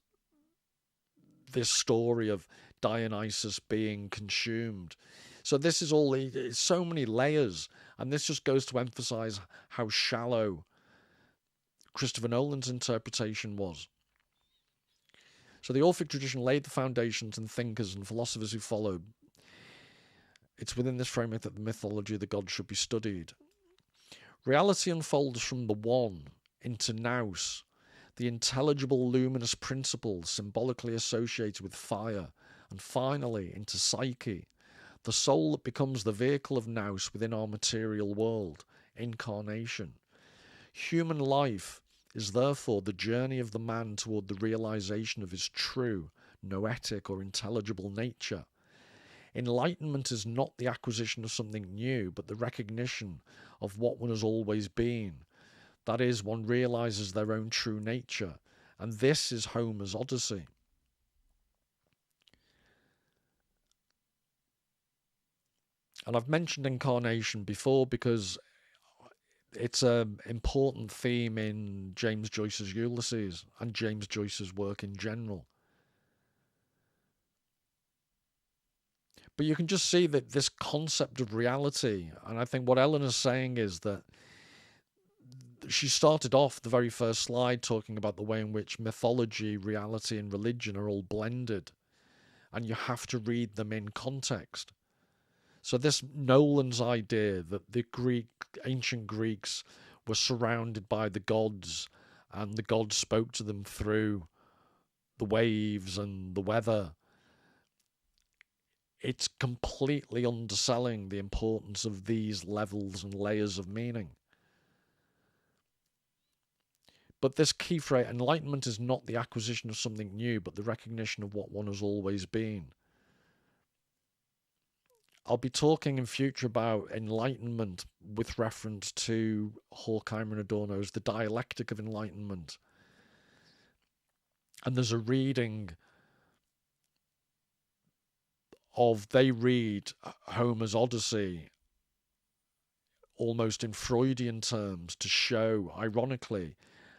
this story of Dionysus being consumed. So this is all, it's so many layers, and this just goes to emphasize how shallow Christopher Nolan's interpretation was. So the Orphic tradition laid the foundations, and thinkers and philosophers who followed. It's within this framework that the mythology of the gods should be studied. Reality unfolds from the one into nous, the intelligible luminous principles symbolically associated with fire, and finally into psyche, the soul that becomes the vehicle of nous within our material world, incarnation. Human life is therefore the journey of the man toward the realization of his true, noetic or intelligible nature. Enlightenment is not the acquisition of something new, but the recognition of what one has always been. That is, one realizes their own true nature, and this is Homer's Odyssey. And I've mentioned incarnation before because it's an important theme in James Joyce's Ulysses and James Joyce's work in general. But you can just see that this concept of reality, and I think what Elena's saying is that she started off the very first slide talking about the way in which mythology, reality, and religion are all blended, and you have to read them in context. So this Nolan's idea that the ancient Greeks were surrounded by the gods, and the gods spoke to them through the waves and the weather, it's completely underselling the importance of these levels and layers of meaning. But this key phrase, enlightenment, is not the acquisition of something new, but the recognition of what one has always been. I'll be talking in future about enlightenment with reference to Horkheimer and Adorno's The Dialectic of Enlightenment. And there's a reading of, they read Homer's Odyssey almost in Freudian terms to show, ironically,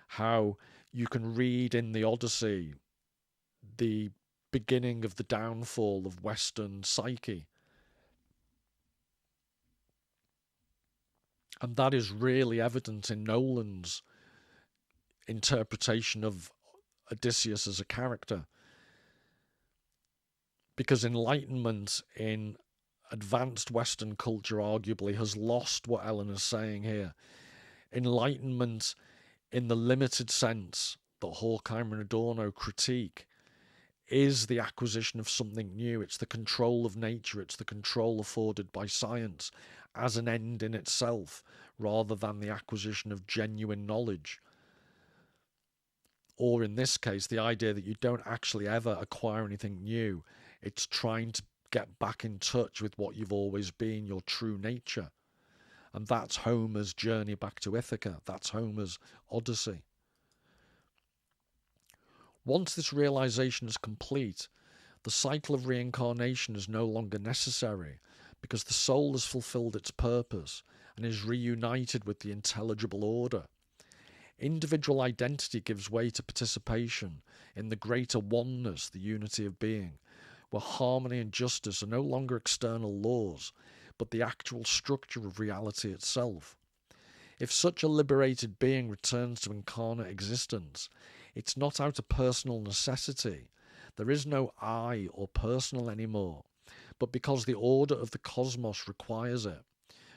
how you can read in the Odyssey the beginning of the downfall of Western psyche. And that is really evident in Nolan's interpretation of Odysseus as a character. Because enlightenment in advanced Western culture arguably has lost what Elena's saying here. Enlightenment in the limited sense that Horkheimer and Adorno critique is the acquisition of something new. It's the control of nature. It's the control afforded by science as an end in itself, rather than the acquisition of genuine knowledge. Or in this case, the idea that you don't actually ever acquire anything new. It's trying to get back in touch with what you've always been, your true nature. And that's Homer's journey back to Ithaca. That's Homer's Odyssey. Once this realization is complete, the cycle of reincarnation is no longer necessary, because the soul has fulfilled its purpose and is reunited with the intelligible order. Individual identity gives way to participation in the greater oneness, the unity of being, where harmony and justice are no longer external laws, but the actual structure of reality itself. If such a liberated being returns to incarnate existence, it's not out of personal necessity. There is no I or personal anymore, but because the order of the cosmos requires it.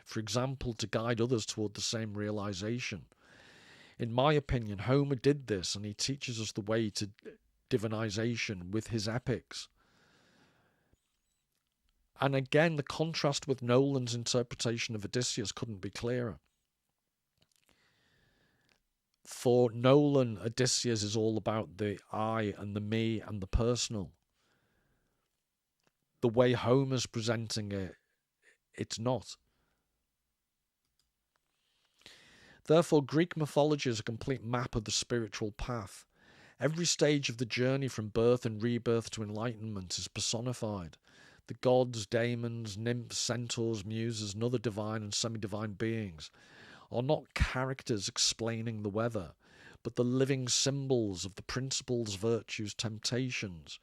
For example, to guide others toward the same realization. In my opinion, Homer did this, and he teaches us the way to divinization with his epics. And again, the contrast with Nolan's interpretation of Odysseus couldn't be clearer. For Nolan, Odysseus is all about the I and the me and the personal. The way Homer's presenting it, it's not. Therefore, Greek mythology is a complete map of the spiritual path. Every stage of the journey from birth and rebirth to enlightenment is personified. The gods, daemons, nymphs, centaurs, muses, and other divine and semi-divine beings are not characters explaining the weather, but the living symbols of the principles, virtues, temptations,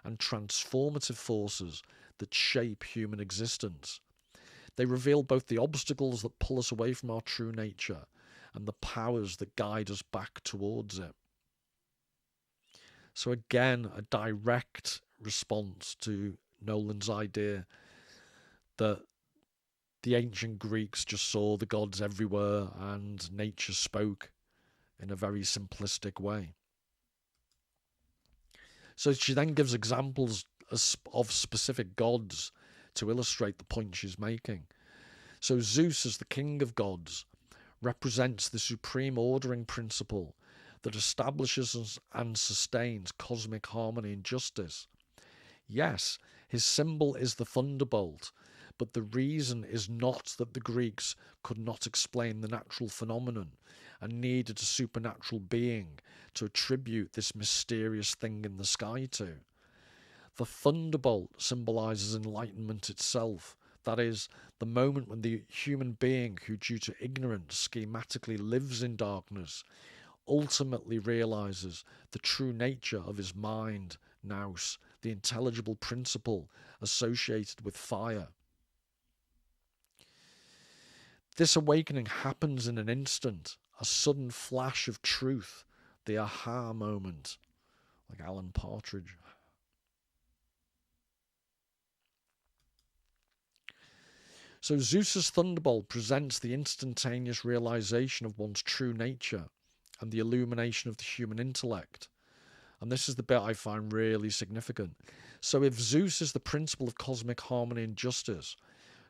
and transformative forces that shape human existence. They reveal both the obstacles that pull us away from our true nature and the powers that guide us back towards it. So again, a direct response to Nolan's idea that the ancient Greeks just saw the gods everywhere and nature spoke in a very simplistic way. So she then gives examples of specific gods to illustrate the point she's making. So Zeus, as the king of gods, represents the supreme ordering principle that establishes and sustains cosmic harmony and justice. Yes, his symbol is the thunderbolt, but the reason is not that the Greeks could not explain the natural phenomenon and needed a supernatural being to attribute this mysterious thing in the sky to. The thunderbolt symbolises enlightenment itself, That is, the moment when the human being who, due to ignorance, schematically lives in darkness, ultimately realizes the true nature of his mind, nous, the intelligible principle associated with fire. This awakening happens in an instant, a sudden flash of truth, the aha moment, like Alan Partridge. So Zeus's thunderbolt presents the instantaneous realization of one's true nature and the illumination of the human intellect. And this is the bit I find really significant. So if Zeus is the principle of cosmic harmony and justice,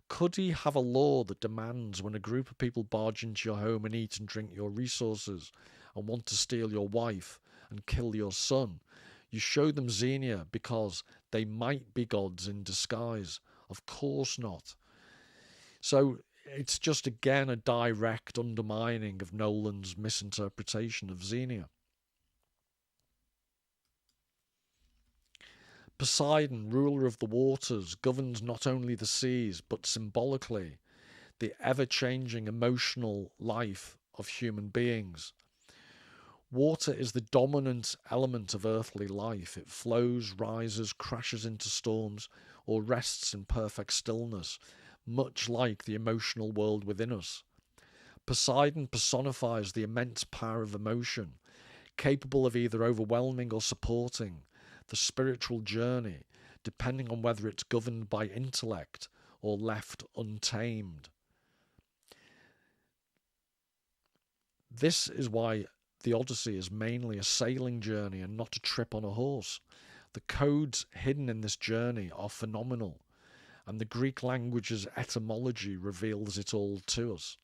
could he have a law that demands when a group of people barge into your home and eat and drink your resources and want to steal your wife and kill your son, you show them Xenia because they might be gods in disguise? Of course not. So it's just again a direct undermining of Nolan's misinterpretation of Xenia. Poseidon, ruler of the waters, governs not only the seas, but symbolically the ever-changing emotional life of human beings. Water is the dominant element of earthly life. It flows, rises, crashes into storms, or rests in perfect stillness, much like the emotional world within us. Poseidon personifies the immense power of emotion, capable of either overwhelming or supporting the spiritual journey, depending on whether it's governed by intellect or left untamed. This is why the Odyssey is mainly a sailing journey and not a trip on a horse. The codes hidden in this journey are phenomenal, and the Greek language's etymology reveals it all to us.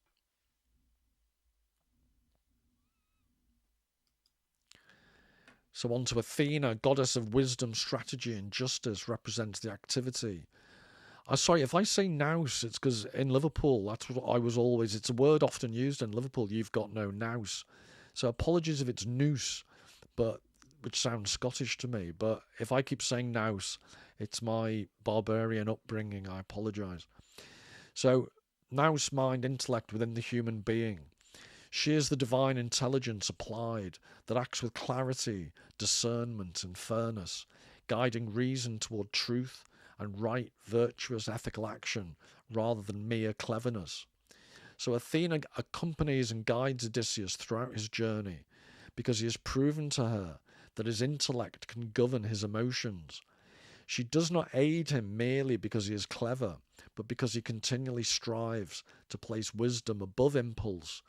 So on to Athena, goddess of wisdom, strategy and justice, represents the activity. Sorry, if I say nous, it's because in Liverpool, that's what I was always, it's a word often used in Liverpool, you've got no nous. So apologies if it's nous, but which sounds Scottish to me. But if I keep saying nous, it's my barbarian upbringing, I apologise. So nous, mind, intellect within the human being. She is the divine intelligence applied that acts with clarity, discernment and fairness, guiding reason toward truth and right, virtuous, ethical action rather than mere cleverness. So Athena accompanies and guides Odysseus throughout his journey because he has proven to her that his intellect can govern his emotions. She does not aid him merely because he is clever, but because he continually strives to place wisdom above impulse,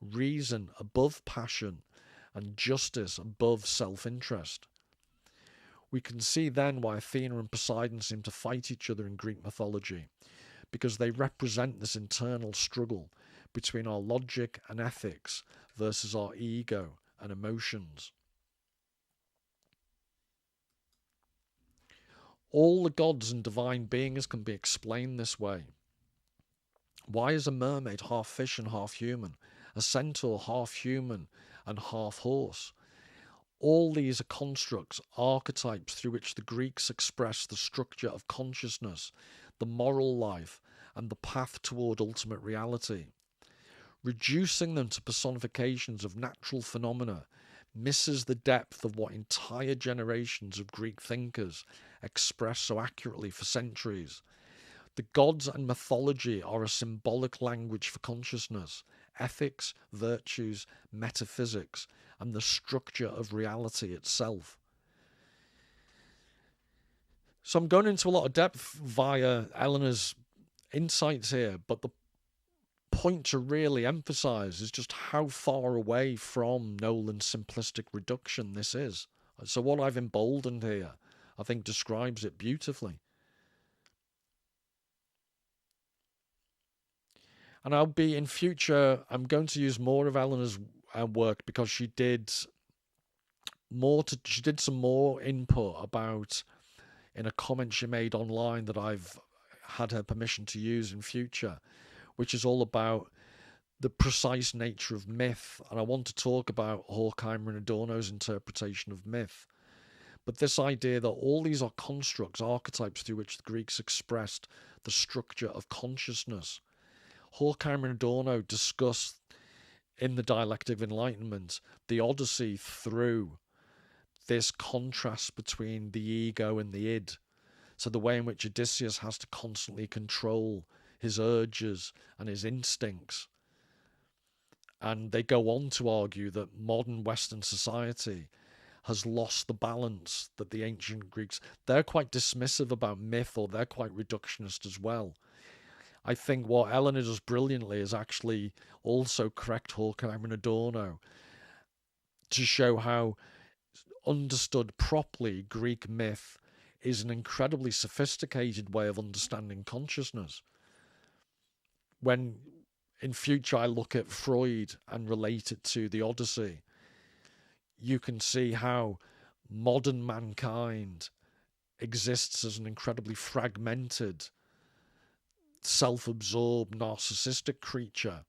reason above passion, and justice above self-interest. We can see then why Athena and Poseidon seem to fight each other in Greek mythology, because they represent this internal struggle between our logic and ethics versus our ego and emotions. All the gods and divine beings can be explained this way. Why is a mermaid half fish and half human? A centaur half human and half horse? All these are constructs, archetypes through which the Greeks express the structure of consciousness, the moral life, and the path toward ultimate reality. Reducing them to personifications of natural phenomena misses the depth of what entire generations of Greek thinkers express so accurately for centuries. The gods and mythology are a symbolic language for consciousness, ethics, virtues, metaphysics, and the structure of reality itself. So I'm going into a lot of depth via Elena's insights here, but the point to really emphasize is just how far away from Nolan's simplistic reduction this is. So what I've emboldened here, I think, describes it beautifully. And I'll be in future, I'm going to use more of Elena's work because she did some more input about, in a comment she made online that I've had her permission to use in future, which is all about the precise nature of myth. And I want to talk about Horkheimer and Adorno's interpretation of myth. But this idea that all these are constructs, archetypes through which the Greeks expressed the structure of consciousness. Horkheimer and Adorno discuss in the Dialectic of Enlightenment the Odyssey through this contrast between the ego and the id. So the way in which Odysseus has to constantly control his urges and his instincts. And they go on to argue that modern Western society has lost the balance that the ancient Greeks... They're quite dismissive about myth, or they're quite reductionist as well. I think what Elena does brilliantly is actually also correct Horkheimer and Adorno to show how, understood properly, Greek myth is an incredibly sophisticated way of understanding consciousness. When in future I look at Freud and relate it to the Odyssey, you can see how modern mankind exists as an incredibly fragmented, self-absorbed, narcissistic creature.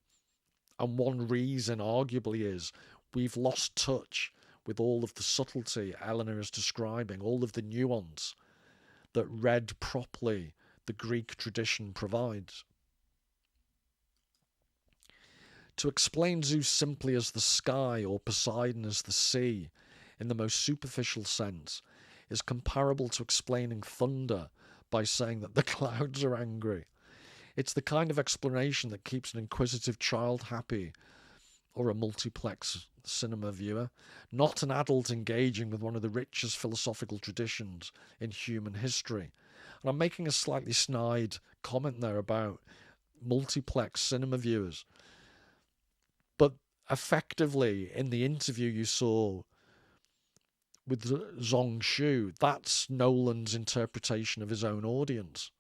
And one reason, arguably, is we've lost touch with all of the subtlety Elena is describing, all of the nuance that read properly the Greek tradition provides. To explain Zeus simply as the sky or Poseidon as the sea in the most superficial sense is comparable to explaining thunder by saying that the clouds are angry. It's the kind of explanation that keeps an inquisitive child happy, or a multiplex cinema viewer, not an adult engaging with one of the richest philosophical traditions in human history. And I'm making a slightly snide comment there about multiplex cinema viewers. But effectively, in the interview you saw with Zhong Shu, that's Nolan's interpretation of his own audience.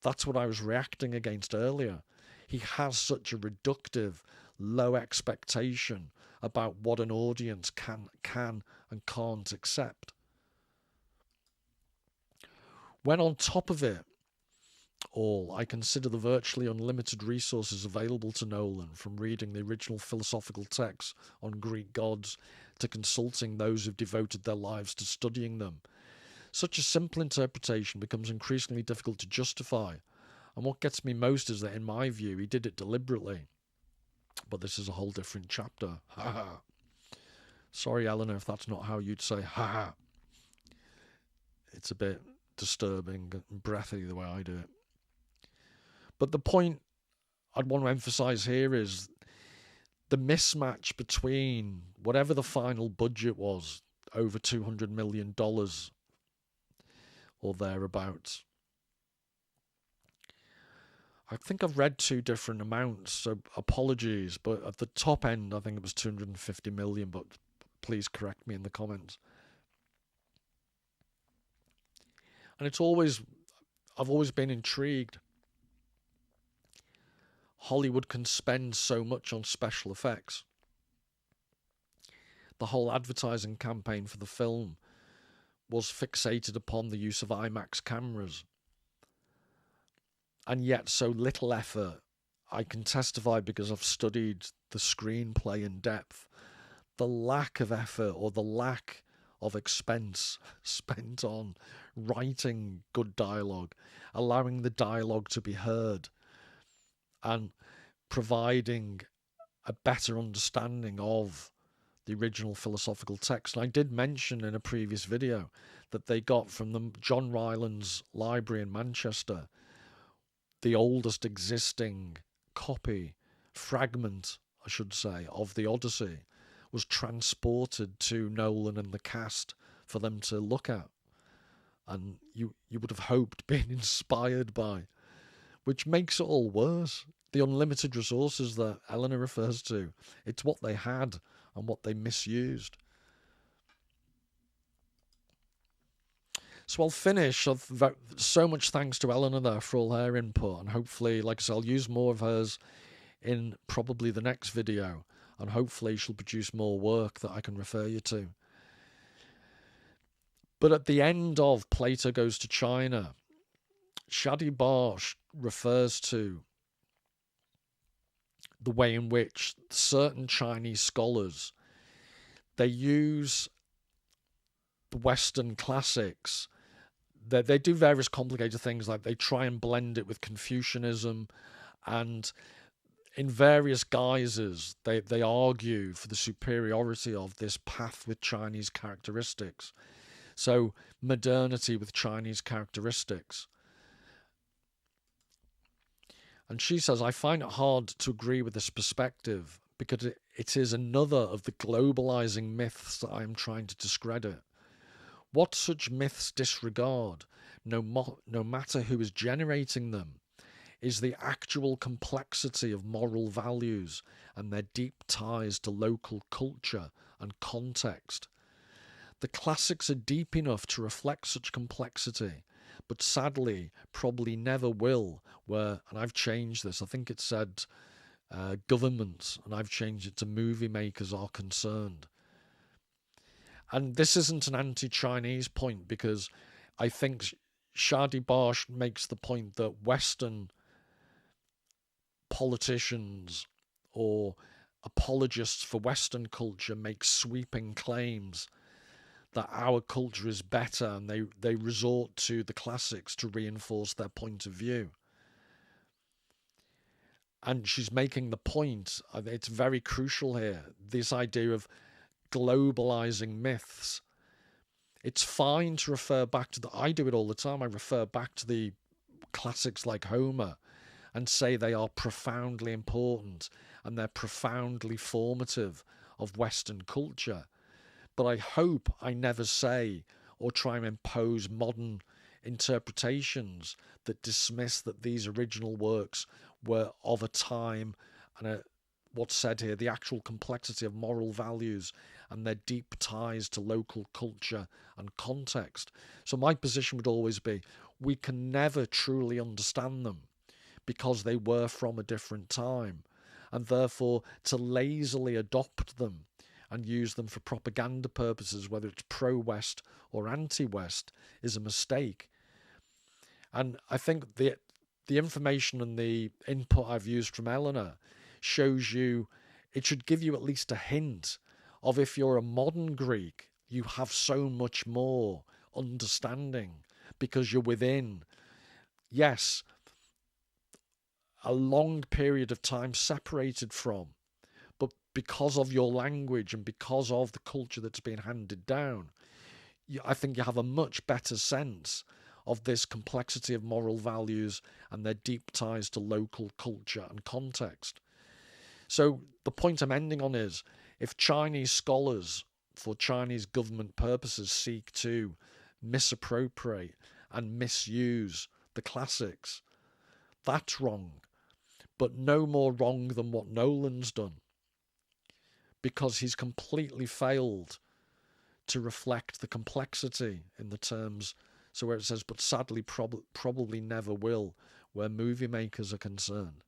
That's what I was reacting against earlier. He has such a reductive, low expectation about what an audience can and can't accept. When on top of it all, I consider the virtually unlimited resources available to Nolan, from reading the original philosophical texts on Greek gods to consulting those who've devoted their lives to studying them, such a simple interpretation becomes increasingly difficult to justify. And what gets me most is that, in my view, he did it deliberately. But this is a whole different chapter. Ha ha. Sorry, Eleanor, if that's not how you'd say ha ha. It's a bit disturbing and breathy the way I do it. But the point I'd want to emphasize here is the mismatch between whatever the final budget was, over $200 million or thereabouts. I think I've read two different amounts, so apologies, but at the top end I think it was 250 million, but please correct me in the comments. And I've always been intrigued. Hollywood can spend so much on special effects. The whole advertising campaign for the film was fixated upon the use of IMAX cameras. And yet so little effort. I can testify, because I've studied the screenplay in depth, the lack of effort or the lack of expense spent on writing good dialogue, allowing the dialogue to be heard, and providing a better understanding of the original philosophical text. And I did mention in a previous video that they got from the John Ryland's library in Manchester the oldest existing copy, fragment, I should say, of the Odyssey was transported to Nolan and the cast for them to look at. And you would have hoped being inspired by, which makes it all worse. The unlimited resources that Elena refers to, it's what they had and what they misused. So I'll finish. So much thanks to Elena there for all her input, and hopefully, like I said, I'll use more of hers in probably the next video, and hopefully she'll produce more work that I can refer you to. But at the end of Plato Goes to China, Shadi Barsh refers to the way in which certain Chinese scholars, they use the Western classics, they do various complicated things, like they try and blend it with Confucianism, and in various guises they argue for the superiority of this path with Chinese characteristics. So modernity with Chinese characteristics. And she says, I find it hard to agree with this perspective because it is another of the globalizing myths that I am trying to discredit. What such myths disregard, no matter who is generating them, is the actual complexity of moral values and their deep ties to local culture and context. The classics are deep enough to reflect such complexity, but sadly probably never will, where, and I've changed this, I think it said governments, and I've changed it to movie makers are concerned. And this isn't an anti-Chinese point, because I think Shadi Barsh makes the point that Western politicians or apologists for Western culture make sweeping claims that our culture is better, and they resort to the classics to reinforce their point of view. And she's making the point, it's very crucial here, this idea of globalizing myths. It's fine to refer back to I do it all the time, I refer back to the classics like Homer and say they are profoundly important and they're profoundly formative of Western culture. But I hope I never say or try and impose modern interpretations that dismiss that these original works were of a time and what's said here, the actual complexity of moral values and their deep ties to local culture and context. So my position would always be, we can never truly understand them because they were from a different time, and therefore to lazily adopt them and use them for propaganda purposes, whether it's pro-West or anti-West, is a mistake. And I think the information and the input I've used from Elena shows you, it should give you at least a hint of, if you're a modern Greek, you have so much more understanding because you're within, yes, a long period of time separated from, but because of your language and because of the culture that's been handed down, I think you have a much better sense of this complexity of moral values and their deep ties to local culture and context. So the point I'm ending on is, if Chinese scholars for Chinese government purposes seek to misappropriate and misuse the classics, that's wrong, but no more wrong than what Nolan's done, because he's completely failed to reflect the complexity in the terms, so where it says, but sadly probably never will, where movie makers are concerned.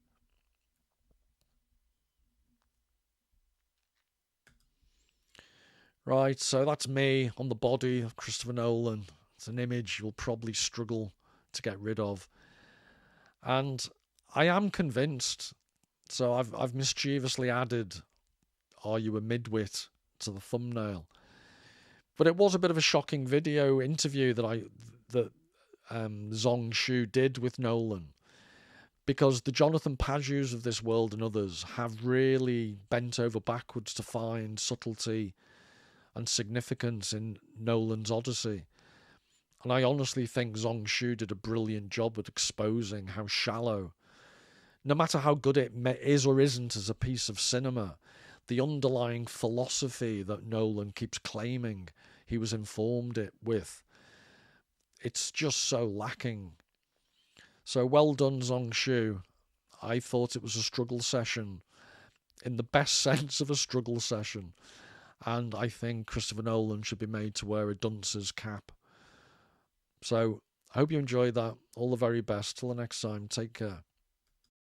Right, so that's me on the body of Christopher Nolan. It's an image you'll probably struggle to get rid of. And I am convinced, so I've mischievously added, "Are you a midwit?" to the thumbnail. But it was a bit of a shocking video interview that Zhong Shu did with Nolan, because the Jonathan Pageaus of this world and others have really bent over backwards to find subtlety and significance in Nolan's Odyssey. And I honestly think Zhong Shu did a brilliant job at exposing how shallow, no matter how good it is or isn't as a piece of cinema, the underlying philosophy that Nolan keeps claiming he was informed it with, it's just so lacking. So well done, Zhong Shu. I thought it was a struggle session, in the best sense of a struggle session. And I think Christopher Nolan should be made to wear a dunce's cap. So I hope you enjoyed that. All the very best. Till the next time. Take care.